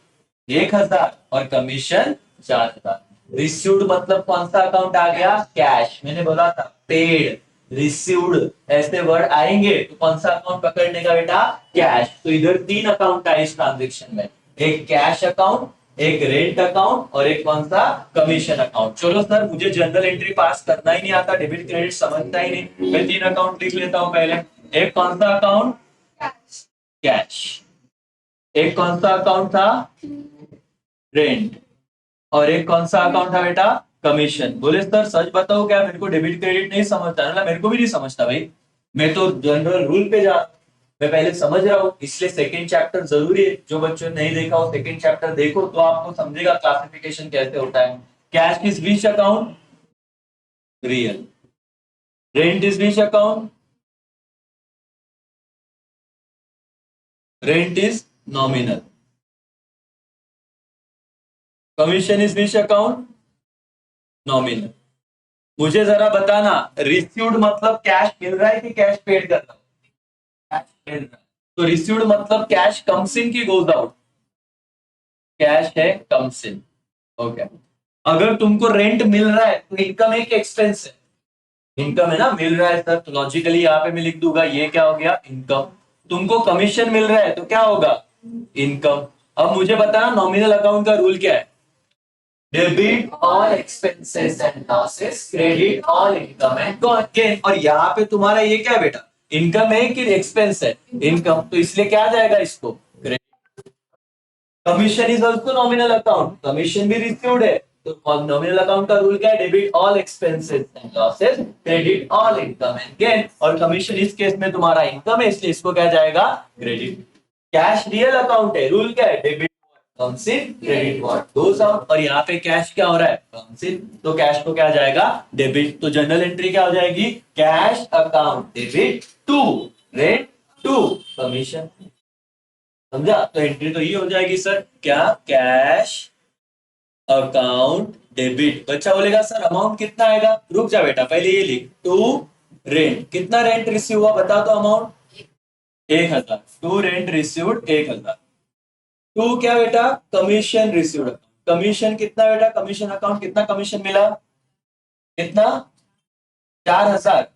1,000 और कमीशन 4,000। रिसीव्ड मतलब कौन सा अकाउंट आ गया? कैश। मैंने बोला था पेड, रिसीव्ड ऐसे वर्ड आएंगे तो कौन सा अकाउंट पकड़ने का बेटा? कैश। तो इधर 3 अकाउंट आए इस ट्रांजेक्शन में, एक कैश अकाउंट, एक रेंट अकाउंट और एक कौन सा? Commission account. चलो सर मुझे जनरल एंट्री पास करना ही नहीं आता, डेबिट क्रेडिट समझता ही नहीं, मैं 3 अकाउंट लिख लेता हूं पहले। एक कौन सा अकाउंट? कैश। एक कौन सा अकाउंट था? रेंट। और एक कौन सा अकाउंट था बेटा? कमीशन। बोले सर सच बताओ, क्या मेरे को डेबिट क्रेडिट नहीं समझता? ना मेरे को भी नहीं समझता भाई, मैं तो जनरल रूल पे जा। मैं पहले समझ रहा हूँ, इसलिए सेकंड चैप्टर जरूरी है। जो बच्चों ने नहीं देखा हो सेकंड चैप्टर देखो, तो आपको समझेगा क्लासिफिकेशन कैसे होता है। Cash is which account? Real. Rent is which account? Rent is nominal. Commission is which account? Nominal. मुझे जरा बताना, रिसीव्ड मतलब कैश मिल रहा है कि कैश पेड कर रहा हूं? कैश मिल रहा है, तो रिसीव्ड मतलब कैश कम्स इन की गोज आउट? कैश है कम्स इन। ओके। अगर तुमको रेंट मिल रहा है तो इनकम है कि एक्सपेंस है? इनकम है ना, मिल रहा है सर, तो लॉजिकली यहाँ पे मैं लिख दूंगा ये क्या हो गया? इनकम। तुमको कमीशन मिल रहा है तो क्या होगा? इनकम। अब मुझे बताना नॉमिनल अकाउंट का रूल क्या है? Debit all expenses and losses, credit all income and gain. और यहाँ पे तुम्हारा ये क्या है बेटा? इनकम है कि एक्सपेंस है? इनकम, तो इसलिए क्या आ जाएगा इसको? Credit. Commission is also nominal account, commission भी रिसीव्ड है, तो नॉमिनल अकाउंट का रूल क्या है? Debit all expenses and losses, credit all income and gain. और कमीशन इस केस में तुम्हारा इनकम है, इसलिए इसको क्या जाएगा? क्रेडिट। कैश रियल अकाउंट है, रूल क्या है? Debit comes in, credit what goes out. और यहाँ पे कैश क्या हो रहा है? कम्स इन, तो कैश को क्या जाएगा? डेबिट। तो जनरल एंट्री क्या हो जाएगी? Cash account debit to rent to commission. समझा? तो एंट्री तो ये हो जाएगी सर क्या? Cash account debit. बच्चा बोलेगा सर अमाउंट कितना आएगा? रुक जा बेटा, पहले ये लिख, टू रेंट। कितना रेंट रिसीव हुआ बता दो amount? 1000। To rent received 1000। To क्या बेटा? Commission received. कमीशन कितना बेटा? कमीशन अकाउंट कितना कमीशन मिला? कितना? 4000।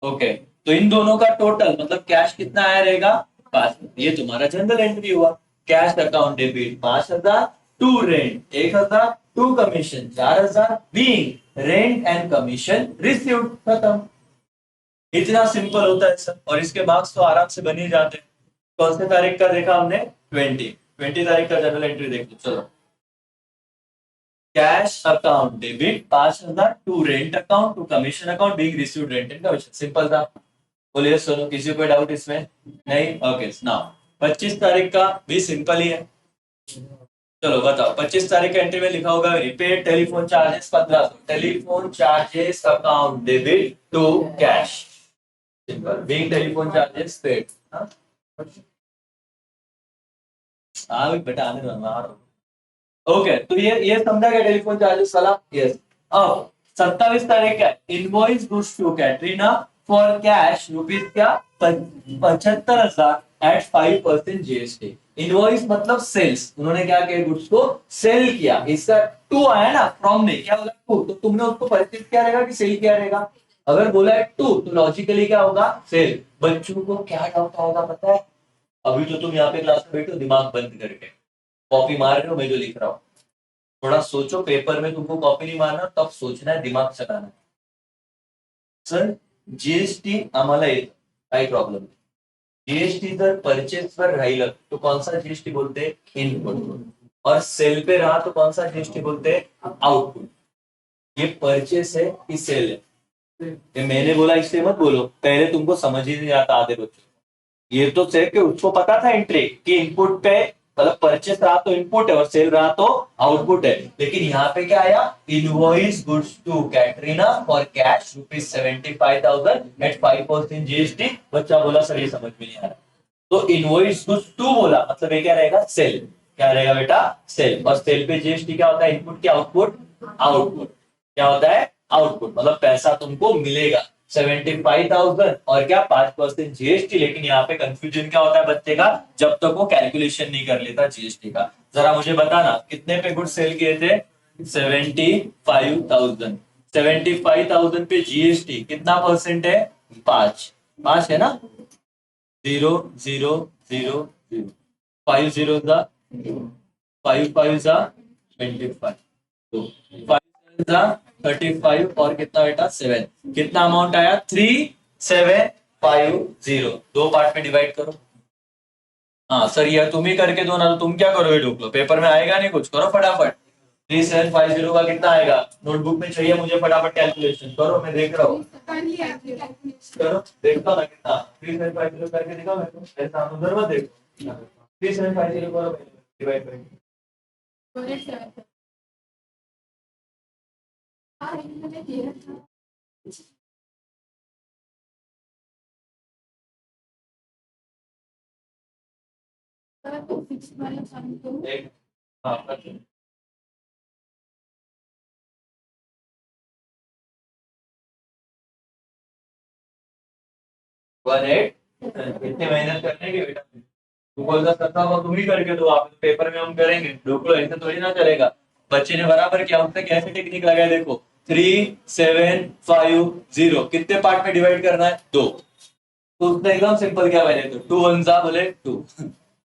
ओके, तो इन दोनों का टोटल मतलब कैश कितना आया रहेगा? 5। ये तुम्हारा जनरल एंट्री हुआ। Cash account debit 5000, to rent 1000, to commission 4000, being rent and commission received. खत्म। इतना सिंपल होता है सर, और इसके मार्क्स तो आराम से बन ही जाते हैं। कौन से तारीख का देखा हमने? 20 तारीख का जनरल एंट्री देख लो। चलो, cash account debit 5000, to rent account, to commission account, being received rent and commission. Simple था। बोलिए सुनो, किसी को डा इसमें? नहीं? ओके नाउ 25 तारीख का भी सिंपल ही है। चलो बताओ, 25 तारीख का एंट्री में लिखा होगा repaid telephone charges 1500, telephone charges account debit to cash. Simple, being telephone charges paid. हाँ बेटा आने दो। ओके, तो ये समझा गया टेलीफोन चार्जेस वाला? यस। अब 27 तारीख का invoice goods to Katrina for cash rupees क्या? 75,000 एट 5% जीएसटी। इनवॉइस मतलब सेल्स, उन्होंने क्या किया? गुड्स को सेल किया। इसका टू आया ना, फ्रॉम में क्या बोला? टू, तो तुमने उसको परिचित क्या रहेगा कि सेल किया रहेगा? अगर बोला है टू तो लॉजिकली क्या होगा? सेल। बच्चों को क्या डाउट आएगा पता है? अभी तो तुम यहाँ पे क्लास में बैठो दिमाग बंद करके कॉपी मार रहे हो, मैं जो लिख रहा हूँ। थोड़ा सोचो, पेपर में तुमको कॉपी नहीं मारना, तब सोचना है, दिमाग चलाना। सर जीएसटी आम्हाला येत, काही प्रॉब्लेम नाही। जीएसटी जर परचेस पर राहिलं तो कौन सा जीएसटी बोलते हैं? इनपुट। और सेल पे रहा तो कौन सा जीएसटी बोलते हैं? आउटपुट। ये परचेस है कि सेल है? ये मैंने बोला इसलिए मत बोलो, पहले तुमको समझ ही नहीं आता आधे बच्चों। ये तो सेल के उसको पता था एंट्री कि इनपुट पे मतलब परचेस रहा तो इनपुट है और सेल रहा तो आउटपुट है। लेकिन यहाँ पे क्या आया? Invoice goods to Katrina for cash rupees 75,000 at 5% GST. बच्चा बोला सर ये समझ में नहीं आ रहा, तो इनवॉइस गुड्स टू बोला मतलब ये क्या रहेगा? सेल। क्या रहेगा बेटा? सेल। और सेल पे जीएसटी क्या होता है? इनपुट की आउटपुट? आउटपुट। क्या होता है? आउटपुट। मतलब पैसा तुमको मिलेगा 75,000 और क्या? 5% जीएसटी। लेकिन यहाँ पे कंफ्यूजन क्या होता है बच्चे का? जब तक वो कैलकुलेशन नहीं कर लेता जीएसटी का। जरा मुझे बताना कितने पे गुड सेल किए थे? 75,000। 75,000 पे जीएसटी कितना परसेंट है? 5 है ना? 0 0 0 0 5 0 जा 5 5 जा 25, तो 5 जा 35 और कितना बेटा? 7। कितना अमाउंट आया? 3750। दो पार्ट में डिवाइड करो। हाँ सर ये तुम ही करके दो ना, तो तुम क्या करोगे? ढूंढ लो, पेपर में आएगा नहीं कुछ, करो फटाफट। 3750 का कितना आएगा? नोटबुक में चाहिए मुझे, फटाफट कैलकुलेशन करो, मैं देख रहा हूँ। करो, देखता ना कितना। 3750 करके दिखाओ मेरे को, ऐसा आप उधर मत देखो। 3750 करो डिवाइड बाय 1। हाँ कर दो। 18 इतनी मेहनत करने की बेटा, तू बोलता करता हुआ तुम ही करके दो, आप पेपर में हम करेंगे, ढोक लो, ऐसे थोड़ी ना चलेगा। बच्चे ने बराबर किया, उसने कैसे टेक्निक लगाया देखो, 3750 कितने पार्ट में डिवाइड करना है, 2। तो उसने एकदम सिंपल क्या मैंने तो 2 1 जा बोले 2,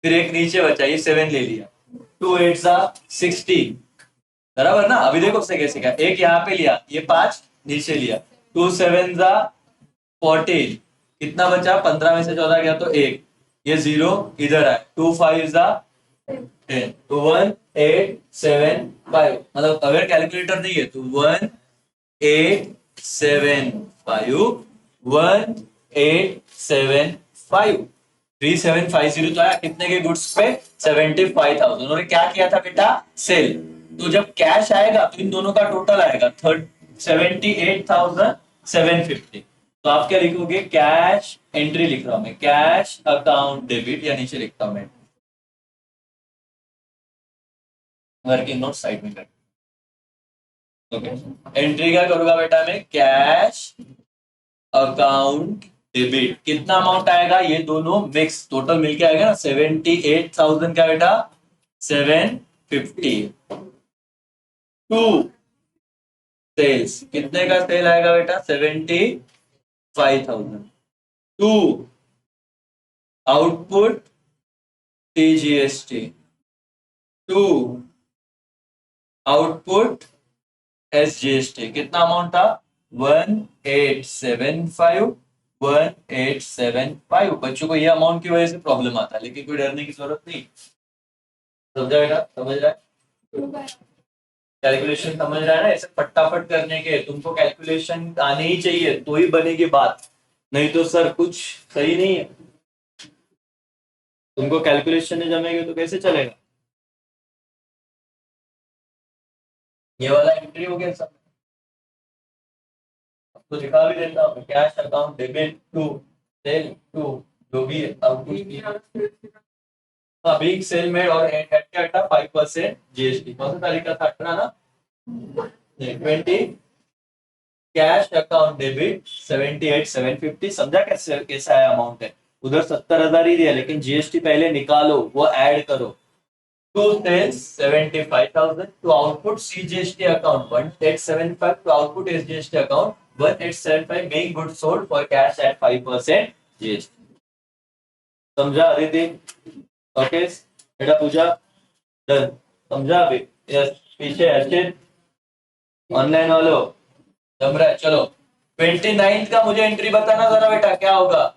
फिर एक नीचे बचा, ये 7 ले लिया, 2 8 जा 16, बराबर ना। अभी देखो उसने कैसे किया, एक यहाँ पे लिया, ये 5 नीचे लिया, 2 7 जा 14, कितना बचा, 15 में से 14 गया तो 1, ये 0 इधर है, 2 5 जा 10, तो 1 8 7 5, मतलब अगर कैलकुलेटर नहीं है तो 1 8 7 5 1 8 7 5 3750 तो आया कितने के गुड्स पे, 75,000। उन्होंने क्या किया था बेटा, सेल। तो जब कैश आएगा तो इन दोनों का टोटल आएगा 78,750। तो आप क्या लिखोगे, कैश एंट्री लिख रहा हूं मैं, कैश अकाउंट डेबिट, या नीचे लिखता हूं मैं वर्किंग नोट साइड में कर, ओके। एंट्री क्या करूंगा बेटा मैं, कैश अकाउंट डेबिट, कितना अमाउंट आएगा, ये दोनों मिक्स टोटल मिलके आएगा ना 78,000 का बेटा, 750। टू सेल्स, कितने का सेल आएगा बेटा, 75,000। To output TGST, to output SGST, कितना अमाउंट था, 1875 1875। बच्चों को ये अमाउंट की वजह से प्रॉब्लम आता है, लेकिन कोई डरने की जरूरत नहीं। समझा बेटा, समझ रहा है, कैलकुलेशन समझ रहा है ना, ऐसे फटाफट करने के, तुमको कैलकुलेशन आने ही चाहिए तो ही बनेगी बात, नहीं तो सर कुछ सही नहीं है, तुमको कैलकुलेशन नहीं जमेगी तो कैसे चलेगा। ये वाला एंट्री हो गया सब, तो दिखा भी देता हूँ, cash account debit to sale to, जो भी है बिग सेल मेड और एट क्या बेटा 5% जीएसटी, कौन सा तारीख का था, 18 ना, 20, कैश अकाउंट डेबिट 78,750। समझा कैसे कैसा है अमाउंट है, उधर 70,000 ही दिया, लेकिन जीएसटी पहले निकालो, वो ऐड करो। To sales 75,000, to output CGST account 1875, to output SGST account 1875, being goods sold for cash at 5% GST. समझा अदिति, ओके बेटा पूजा, डन, समझा अभी, यस, पीछे अर्चित, ऑनलाइन वालों जम रहा है, चलो 29 का मुझे एंट्री बताना जरा बेटा, क्या होगा,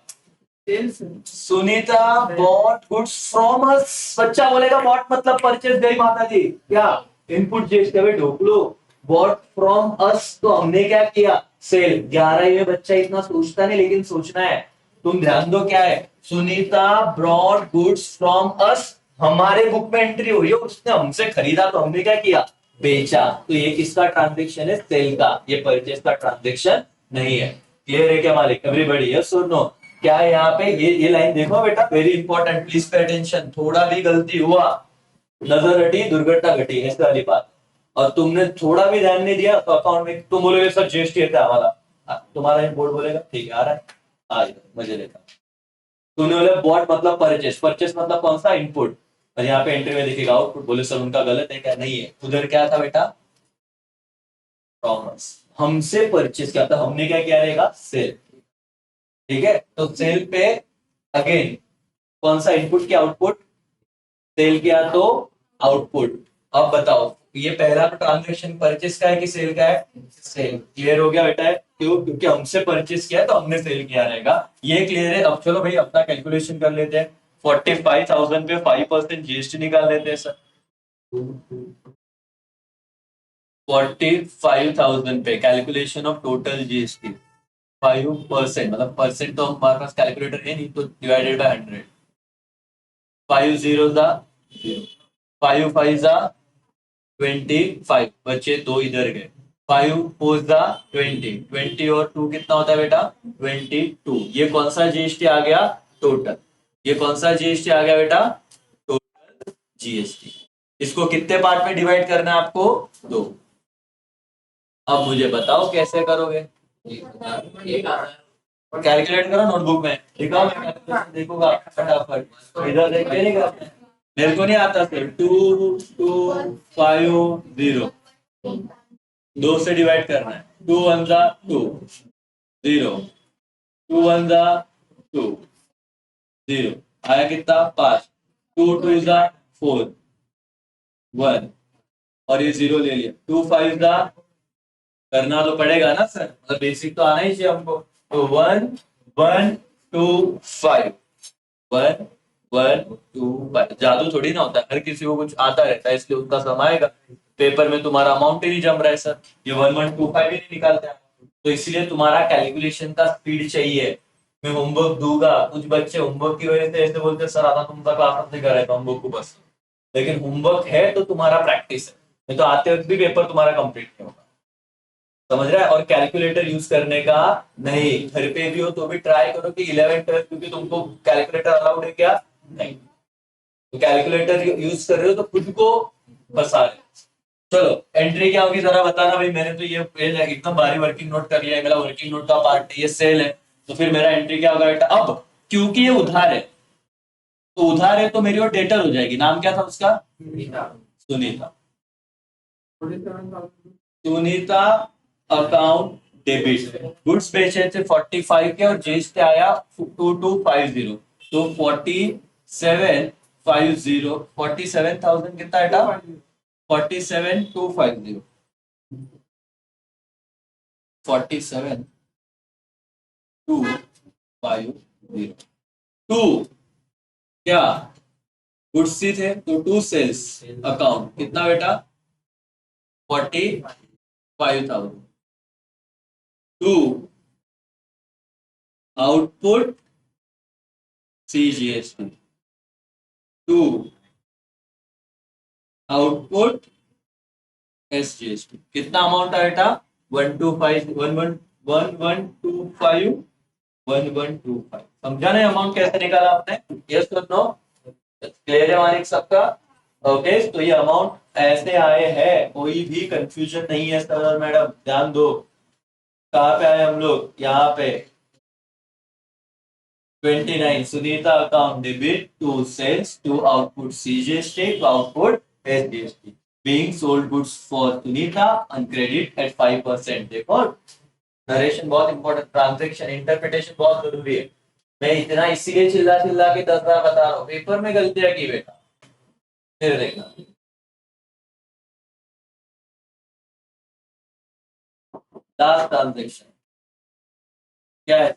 सुनीता बॉट गुड्स फ्रॉम अस, बच्चा बोलेगा बॉट मतलब परचेज गई माता जी, क्या इनपुट जीएसटी में ढोक लो, बॉट फ्रॉम अस तो हमने क्या किया, सेल। 11 में बच्चा इतना सोचता नहीं, लेकिन सोचना है, तुम ध्यान दो क्या है, Sunita brought goods from us, हमारे बुक में एंट्री हुई है, उसने हमसे खरीदा तो हमने क्या किया, बेचा, तो ये किसका ट्रांजेक्शन है, सेल का, ये परचेज का ट्रांजेक्शन नहीं है। क्लियर है क्या मालिक, एवरीबॉडी यस और नो। क्या है यहाँ पे, ये लाइन देखो बेटा, very important, please pay attention, थोड़ा भी गलती हुआ, नजर हटी दुर्घटना घटी, ऐसी वाली बात, और तुमने थोड़ा भी ध्यान नहीं दिया तो अकाउंट में तुम बोलोगे सर जीएसटी है हमारा, तुम्हारा बोर्ड बोलेगा ठीक है आ रहा है, आ मजे लेता, तूने बोला बॉट मतलब परचेस, परचेस मतलब कौन सा, इनपुट, और यहाँ पे एंट्री में दिखेगा आउटपुट, बोले सर उनका गलत है क्या, नहीं है, उधर क्या था बेटा, कॉमर्स, हमसे परचेस किया था, हमने क्या किया रहेगा, सेल, ठीक है, तो सेल पे अगेन कौन सा इनपुट किया, आउटपुट, सेल किया तो आउटपुट। अब बताओ ये पहला ट्रांजेक्शन परचेस का है कि सेल का है, सेल, क्लियर हो गया बेटा है, क्यों, क्योंकि हमसे परचेस किया है तो हमने सेल किया रहेगा, ये क्लियर है। अब चलो भाई अपना कैलकुलेशन कर लेते हैं, 45,000 पे 5% जीएसटी निकाल लेते हैं सर, 45,000 पे कैलकुलेशन ऑफ टोटल जीएसटी, 5%, मतलब परसेंट तो हमारे पास कैलकुलेटर है नहीं, तो डिवाइडेड बाय 100। 5 जीरो जा 5 5 जा 25, बच्चे दो इधर गए। 5 4 जा 20, 20 और 2 कितना होता है बेटा? 22। ये कौन सा जीएसटी आ गया? टोटल। ये कौन सा जीएसटी आ गया बेटा? Total GST. इसको कितने पार्ट में डिवाइड करना है आपको? दो। अब मुझे बताओ कैसे करोगे? कैलकुलेट करो नोटबुक में, दिखाओ, मैं कैलकुलेशन देखूंगा फटाफट। इधर देख के नहीं करते, मेरे को नहीं आता सर। 2250, दो से डिवाइड करना है। 2 1 जा 2 0, 2 1 जा 2 0, आया कितना? 5। 2 2 जा 4 1, और ये 0 ले लिया। 2 5 जा, करना तो पड़ेगा ना सर, मतलब बेसिक तो आना ही चाहिए हमको। तो 1 1 2 5, 1 1 2 5। जादू थोड़ी ना होता है, हर किसी को कुछ आता रहता है, इसलिए उसका सम आएगा। पेपर में तुम्हारा अमाउंट ही नहीं जम रहा है सर, ये 1125 ही नहीं निकालते हैं। तो इसलिए तुम्हारा कैलकुलेशन का स्पीड चाहिए। मैं होमवर्क दूंगा, कुछ बच्चे होमवर्क की वजह से ऐसे बोलते हैं, सर आधा तुम तक क्लास नहीं कर रहे थे होमवर्क को बस। लेकिन होमवर्क है तो तुम्हारा प्रैक्टिस है, नहीं तो आते वक्त भी पेपर तुम्हारा कंप्लीट नहीं होगा। समझ रहा है? और कैलकुलेटर यूज करने का नहीं, घर पे भी हो तो भी ट्राई करो कि 11 12, क्योंकि तुमको कैलकुलेटर अलाउड है क्या? नहीं। तो कैलकुलेटर यूज कर रहे हो तो खुद को फंसा रहे हो। चलो एंट्री क्या होगी जरा बताना भाई। मैंने तो ये एकदम भारी वर्किंग नोट कर लिया है, मेरा वर्किंग नोट का पार्ट ये सेल है, तो फिर मेरा एंट्री क्या होगा बेटा? अब क्योंकि ये उधार है, तो उधार है तो मेरी और डेटर हो जाएगी। नाम क्या था उसका? Sunita. Sunita account debit. Goods बेचे थे 45 के और जीएसटी आया 2250, तो 4750, 47,000 कितना बेटा? 47,250, 47,250। टू क्या? गुड्स ही थे तो टू सेल्स अकाउंट कितना बेटा? 45,000। To output CGST, to output SGST. कितना अमाउंट है बेटा? 125 1125 1125। समझा नहीं अमाउंट कैसे निकाला आपने? यस और नो? क्लियर है मानिक सबका? ओके, तो ये अमाउंट ऐसे आए हैं, कोई भी कंफ्यूजन नहीं है सर और मैडम, ध्यान दो। कहाँ पे आए हम लोग? यहाँ पे 29 Sunita account debit to sales to output CGST to output SGST, being sold goods for Sunita on credit at 5%। देखो नरेशन बहुत इंपॉर्टेंट, ट्रांजैक्शन इंटरप्रिटेशन बहुत जरूरी है। मैं इतना इसीलिए चिल्ला चिल्ला के 10 बार बता रहा हूँ, पेपर में गलतियां की बेटा, फिर देखना। लास्ट ट्रांजैक्शन क्या है?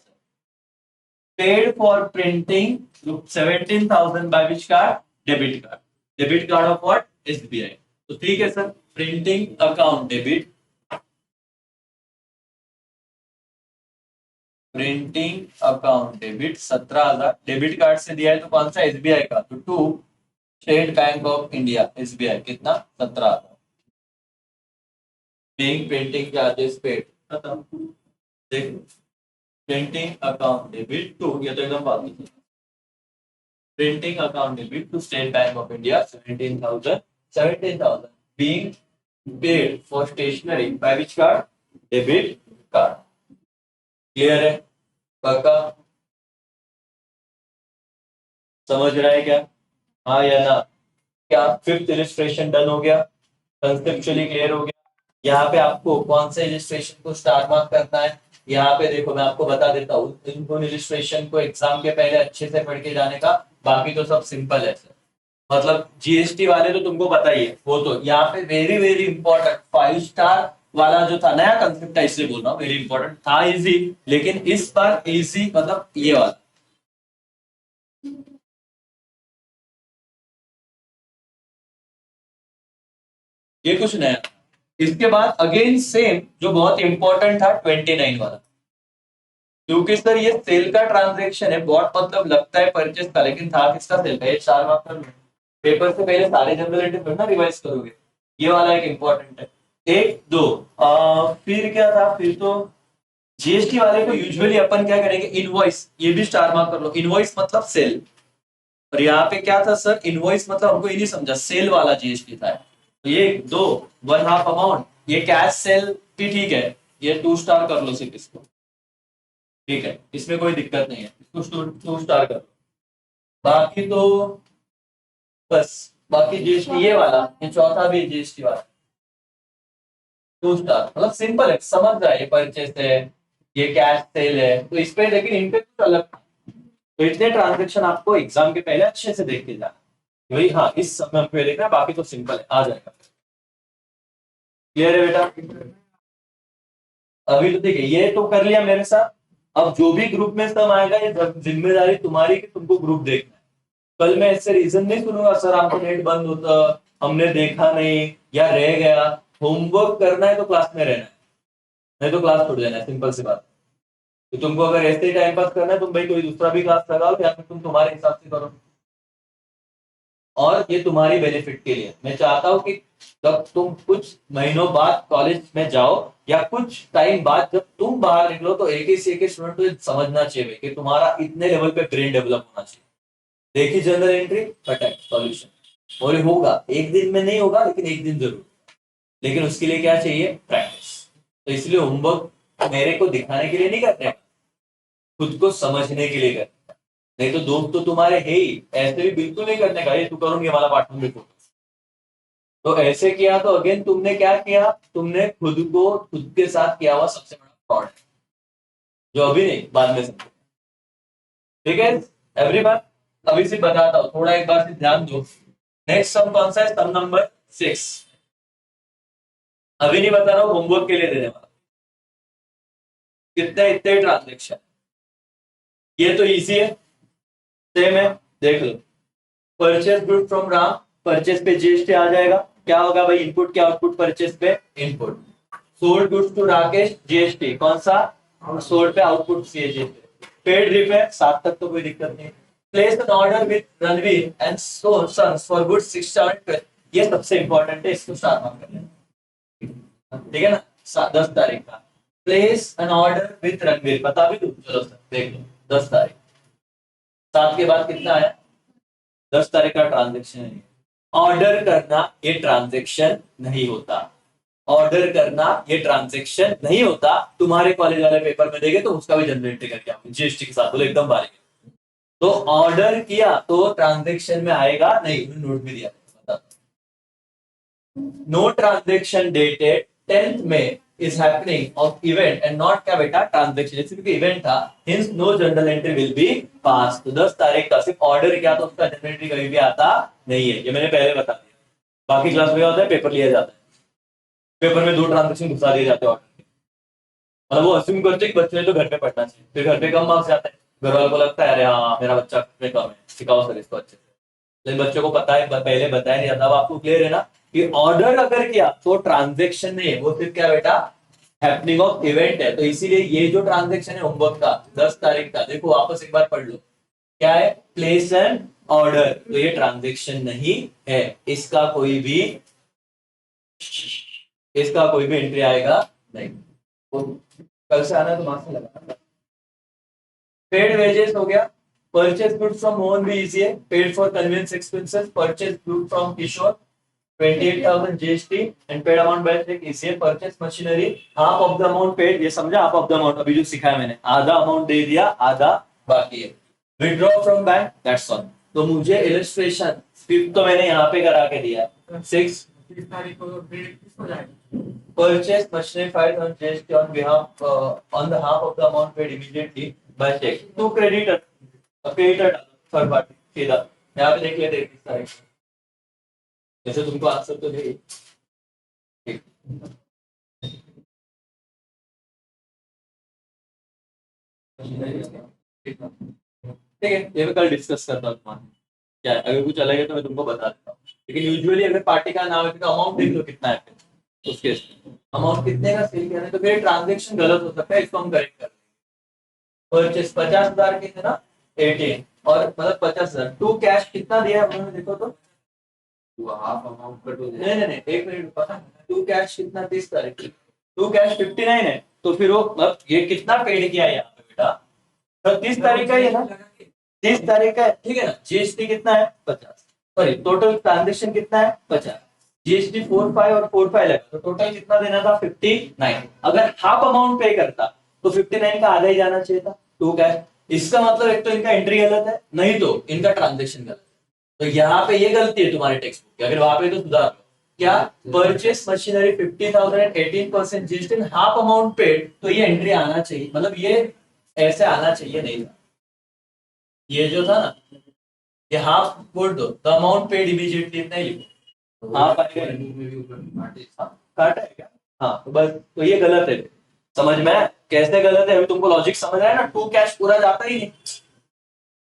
Paid for printing 17,000 by which card? Debit card. Debit card of what? SBI. तो ठीक है sir, printing account debit, printing account debit 17,000 debit card से दिया है, तो कौन सा? एसबीआई का, तो to State Bank of India SBI कितना? 17,000। पेइंग प्रिंटिंग चार्जेस पेड, खत्म। देखो प्रिंटिंग अकाउंट डेबिट टू, ये तो एकदम बात है। Printing account debit to State Bank of India 17,000, 17,000 being paid for stationery by which card? Debit card. Clear है? पक्का समझ रहा है क्या? हाँ या ना? क्या फिफ्थ इलिस्ट्रेशन डन हो गया? कंसेप्चुअली क्लियर हो गया? यहाँ पे आपको कौन से इलिस्ट्रेशन को स्टार मार्क करना है? यहाँ पे देखो मैं आपको बता देता हूँ, इन इलिस्ट्रेशन को एग्जाम के पहले अच्छे से पढ़ के जाने का, बाकी तो सब सिंपल है सर। मतलब जीएसटी वाले तो तुमको पता ही है, वो तो यहाँ पे वेरी वेरी इंपॉर्टेंट 5 स्टार वाला जो था, नया कंसेप्ट है इसलिए बोल रहा हूँ, वेरी इंपॉर्टेंट था, इजी, लेकिन इस बार इजी मतलब ये वाला, ये कुछ नया। इसके बाद अगेन सेम जो बहुत इंपॉर्टेंट था 29 वाला, क्योंकि सर ये सेल का ट्रांजैक्शन है, बॉट मतलब लगता है परचेस का, लेकिन था किसका? सेल का। ये 4 मार्क कर लो। पेपर से पहले सारे जनरल एंट्री थोड़ी ना रिवाइज करोगे, ये वाला एक इंपॉर्टेंट है। एक दो फिर क्या था? फिर तो जीएसटी वाले को यूजुअली अपन क्या करेंगे? इनवॉइस, ये भी 4 मार्क कर लो। इनवॉइस मतलब सेल, और यहाँ पे क्या था सर? इनवॉइस मतलब हमको ये नहीं समझा, सेल वाला जीएसटी था। तो ये दो, 1/2 अमाउंट, ये कैश सेल भी ठीक है, ये 2 स्टार कर लो सिर्फ इसको, ठीक है, इसमें कोई दिक्कत नहीं है, इसको 2 स्टार कर लो। बाकी तो बस, बाकी जीएसटी ये वाला, ये चौथा भी जीएसटी वाला 2 स्टार, मतलब सिंपल है, समझ रहा है, ये परचेस है, ये कैश सेल है, तो इस पे, लेकिन इन पे कुछ अलग। तो इतने ट्रांजेक्शन आपको एग्जाम के पहले अच्छे से देख के जाना भाई, हाँ इस समय पे देखना, बाकी तो सिंपल है, आ जाएगा। क्लियर है बेटा? अभी तो ठीक है, ये तो कर लिया मेरे साथ। अब जो भी ग्रुप में सब आएगा, ये जिम्मेदारी तुम्हारी कि तुमको ग्रुप देखना है। कल मैं इससे रीजन नहीं सुनूंगा सर आपको नेट बंद होता, हमने देखा नहीं या रह गया। होमवर्क करना है तो क्लास में रहना है, नहीं तो क्लास छोड़ देना है, सिंपल सी बात। तो तुमको अगर ऐसे ही टाइम पास करना है, तुम भाई कोई दूसरा भी क्लास लगा लो, या फिर तुम तुम्हारे हिसाब से करो। और ये तुम्हारी बेनिफिट के लिए मैं चाहता हूँ कि जब तुम कुछ महीनों बाद कॉलेज में जाओ, या कुछ टाइम बाद जब तुम बाहर निकलो, तो एक ही से एक स्टूडेंट को समझना चाहिए कि तुम्हारा इतने लेवल पे ब्रेन डेवलप होना चाहिए। देखी जनरल एंट्री, फटाक सॉल्यूशन, और ये होगा, एक दिन में नहीं होगा, लेकिन एक दिन जरूर। लेकिन उसके लिए क्या चाहिए? प्रैक्टिस। तो इसलिए होमवर्क मेरे को दिखाने के लिए नहीं करते, खुद को समझने के लिए करते। नहीं तो दोस्त तो तुम्हारे है ही, ऐसे भी बिल्कुल नहीं करने का, ये तू करूंगी वाला पार्ट में देखो। तो ऐसे किया तो अगेन तुमने क्या किया? तुमने खुद को, खुद के साथ किया हुआ सबसे बड़ा फ्रॉड है, जो अभी नहीं बाद में समझो। ठीक है एवरीवन? अभी से बताता हूँ, थोड़ा एक बार से ध्यान दो। नेक्स्ट सम कौन सा है? सम नंबर 6। अभी नहीं बता रहा हूँ, होमवर्क के लिए देने वाला। कितने? इतने ट्रांजेक्शन, ये तो इजी है, सेम है, देख लो। Purchase good from Ram, purchase पे जीएसटी आ जाएगा। क्या होगा भाई? इनपुट क्या आउटपुट? परचेस पे input. Sold goods to Rakesh, GST कौन सा? सोल्ड पे आउटपुट जीएसटी। पेड रिपेयर, 7 तक तो कोई दिक्कत नहीं। Place an order with Ranveer and so sons for goods 6 7 ये सबसे इंपॉर्टेंट है, इसको स्टार्ट मार्क कर लेना, ठीक है ना? 10 तारीख का place an order with Ranveer, बता भी दो, चलो सर देख लो। 10 तारीख, 7 के बाद कितना आया? 10 तारीख का ट्रांजेक्शन है। ऑर्डर करना ये ट्रांजेक्शन नहीं होता, ऑर्डर करना ये ट्रांजेक्शन नहीं होता। तुम्हारे कॉलेज वाले पेपर में देंगे तो उसका भी जनरेट करके आओगे जीएसटी के साथ, बोले एकदम बारीक। तो ऑर्डर किया तो ट्रांजेक्शन में आएगा नहीं, नोट भी दिया, नो ट्रांजेक्शन डेटेड 10th में is happening of event and not क्या बेटा? ट्रांजेक्शन, जैसे क्योंकि इवेंट था, hence no journal entry will be pass. तो 10 तारीख का सिर्फ ऑर्डर किया तो उसका जनरल एंट्री कभी भी आता नहीं है, ये मैंने पहले बता दिया। बाकी क्लास में क्या होता है? पेपर लिया जाता है, पेपर में 2 ट्रांजेक्शन घुसा दिए जाते हैं ऑर्डर के। मतलब वो अस्यूम करते हैं कि बच्चे ने तो घर पे पढ़ना चाहिए, फिर घर पे कम मार्क्स जाते हैं, घर वालों को लगता है अरे हाँ मेरा बच्चा में कम है, सिखाओ सर इसको अच्छे से। लेकिन बच्चों को पता है, पहले बताया नहीं जाता। अब आपको क्लियर है ना कि ऑर्डर अगर किया तो ट्रांजेक्शन नहीं है, वो सिर्फ क्या बेटा? हैपनिंग ऑफ इवेंट है। तो इसीलिए ये जो ट्रांजेक्शन है होमवर्क का 10 तारीख का, देखो वापस एक बार पढ़ लो, क्या है? प्लेस एन ऑर्डर, तो ये ट्रांजेक्शन नहीं है, इसका कोई भी, इसका कोई भी एंट्री आएगा नहीं। तो कल से आना तो वहां से लगा। पेड वेजेस हो गया, परचेज गुड फ्रॉम मोहन भी इजी है, paid for conveyance expenses, purchase good from Kishore 28,000 GST and paid amount by cheque इसी है। Purchase machinery, half of the amount paid, ये समझा? हाफ ऑफ द अमाउंट अभी जो सिखाया मैंने, आधा अमाउंट दे दिया, आधा बाकी है। Withdraw from bank, that's all. तो मुझे इलस्ट्रेशन 5 तो मैंने यहाँ पे करा के दिया, 6 तारीख को हो जाएगा। Purchase machinery 5,000 GST on behalf on the half of the amount paid immediately by check to creditor, creditor third party सीधा यहाँ पे देख लेते हैं 21 तारीख को। जैसे तुमको आंसर तो दे, ठीक ठीक है, ये मैं कल डिस्कस करता हूँ तुम्हारे, क्या है अगर कुछ अलग है तो मैं तुमको बता देता हूँ। लेकिन यूजुअली अगर पार्टी का नाम है तो अमाउंट देख लो कितना है, उसके अमाउंट कितने का सेल किया है, तो फिर ट्रांजेक्शन गलत हो सकता है, इसको हम करेक्ट कर परचेस 50,000 के थे ना 18 और मतलब 50,000 टू कैश कितना दिया है उन्होंने देखो तो हाफ अमाउंट कट हो नहीं जाए। नहीं नहीं एक मिनट रुको ना टू कैश कितना 30 तारीख की टू कैश 59 है तो फिर वो मतलब ये कितना पेड किया है यहाँ पे बेटा तो 30 तारीख का ही है ना 30 तारीख का है ठीक है ना जीएसटी कितना है 50 सॉरी टोटल ट्रांजेक्शन कितना है 50 जीएसटी 45 और 45 लगा तो टोटल कितना देना था 59 अगर हाफ अमाउंट पे करता तो 59 का आधा ही जाना चाहिए था टू कैश इसका मतलब एक तो इनका एंट्री गलत है नहीं तो इनका ट्रांजेक्शन गलत है तो यहाँ पे ये गलती है तुम्हारे टेक्स्ट बुक की अगर वहां पे तो सुधार लो क्या purchase machinery 50,000 and 18% GST half amount paid तो ये एंट्री आना चाहिए मतलब ये ऐसे आना चाहिए नहीं था ये जो था ना ये हाफ बोल दो द अमाउंट पेड इमीडिएटली इतना ही लिखो हाफ आएगा में भी ऊपर काटा है क्या हाँ तो बस तो ये गलत है समझ में आया? कैसे गलत है अभी तुमको लॉजिक समझ रहा है ना टू कैश पूरा जाता ही नहीं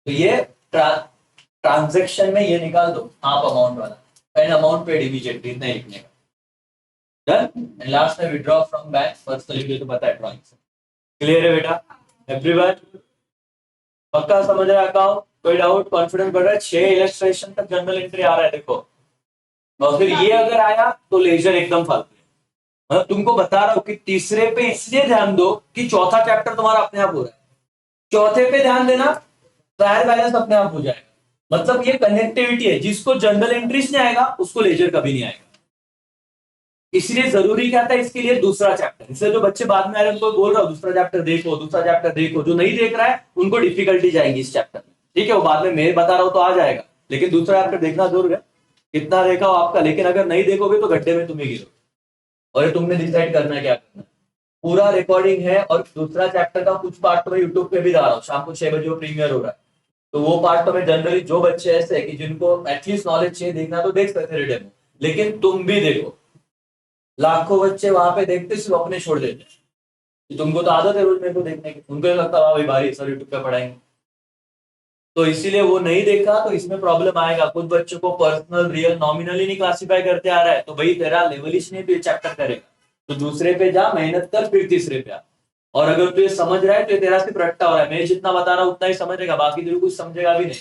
तो ये ट्रांजेक्शन में ये निकाल दो हाफ अमाउंट वाला एंड अमाउंट पेड इमीडिएटली इतना ही लिखने का डन एंड लास्ट में विड्रॉ फ्रॉम बैंक पर्सनली तो पता है ड्राइंग से क्लियर है बेटा एवरीवन पक्का समझ रहा है अकाउंट कोई डाउट कॉन्फिडेंस बढ़ रहा है 6 इलस्ट्रेशन तक जर्नल एंट्री आ रहा है देखो और फिर ये अगर आया तो लेजर एकदम फालतू है मतलब तुमको बता रहा हूं कि तीसरे पे इसलिए ध्यान दो कि चौथा चैप्टर तुम्हारा अपने आप हो रहा है चौथे पे ध्यान देना ट्रायल बैलेंस अपने आप हो जाएगा मतलब ये कनेक्टिविटी है जिसको जर्नल एंट्रीज नहीं आएगा उसको लेजर कभी नहीं आएगा इसलिए जरूरी क्या था इसके लिए दूसरा चैप्टर इसलिए जो बच्चे बाद में आ रहे हैं उनको बोल रहा हूँ दूसरा चैप्टर देखो जो नहीं देख रहा है उनको डिफिकल्टी जाएगी इस चैप्टर में ठीक है वो बाद में मैं बता रहा हूँ तो आ जाएगा लेकिन दूसरा चैप्टर देखना जरूर है कितना देखा हो आपका लेकिन अगर नहीं देखोगे तो गड्ढे में तुम्हें गिरो और ये तुमने डिसाइड करना है क्या करना है पूरा रिकॉर्डिंग है और दूसरा चैप्टर का कुछ पार्ट तो मैं यूट्यूब पे भी डाल रहा हूँ शाम को 6 बजे वो प्रीमियर हो रहा है तो वो पार्ट तो मैं जनरली जो बच्चे ऐसे है कि जिनको एटलीस्ट नॉलेज चाहिए देखना तो देख सकते हैं डेमो लेकिन तुम भी देखो लाखों बच्चे वहां पे देखते सिर्फ अपने छोड़ देते कि तुमको तो आदत है रोज मेरे को देखने की उनको ये लगता है भाई भाई सर यूट्यूब पे पढ़ाएंगे तो इसीलिए वो नहीं देखा तो इसमें प्रॉब्लम आएगा कुछ बच्चों को पर्सनल रियल नॉमिनली नहीं क्लासिफाई करते आ रहा है तो भाई तेरा लेवल ही नहीं तो ये चैप्टर करेगा तो दूसरे पे जा मेहनत कर फिर तीसरे पे आ और अगर तू ये समझ रहा है तो ये तेरा सिर्फ रट्टा हो रहा है मैं जितना बता रहा हूँ उतना ही समझेगा बाकी तेरे कुछ समझेगा भी नहीं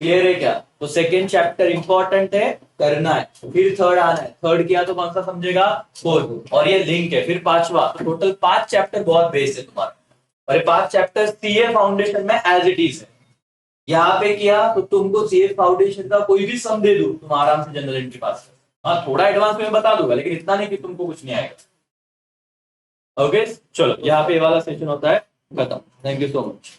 क्लियर है क्या तो सेकेंड चैप्टर इंपॉर्टेंट है करना है फिर थर्ड आना है थर्ड किया तो कौन सा समझेगा फोर्थ और ये लिंक है फिर पांचवा तो टोटल 5 चैप्टर बहुत बेस है तुम्हारा और ये 5 चैप्टर सीए फाउंडेशन में एज इट इज है यहाँ पे किया तो तुमको सीए फाउंडेशन का कोई भी सम दे दू तुम आराम से जनरल एंट्री पास कर हाँ थोड़ा एडवांस में बता दूंगा लेकिन इतना नहीं कि तुमको कुछ नहीं आएगा ओके चलो यहाँ पे ये वाला सेशन होता है खत्म थैंक यू सो मच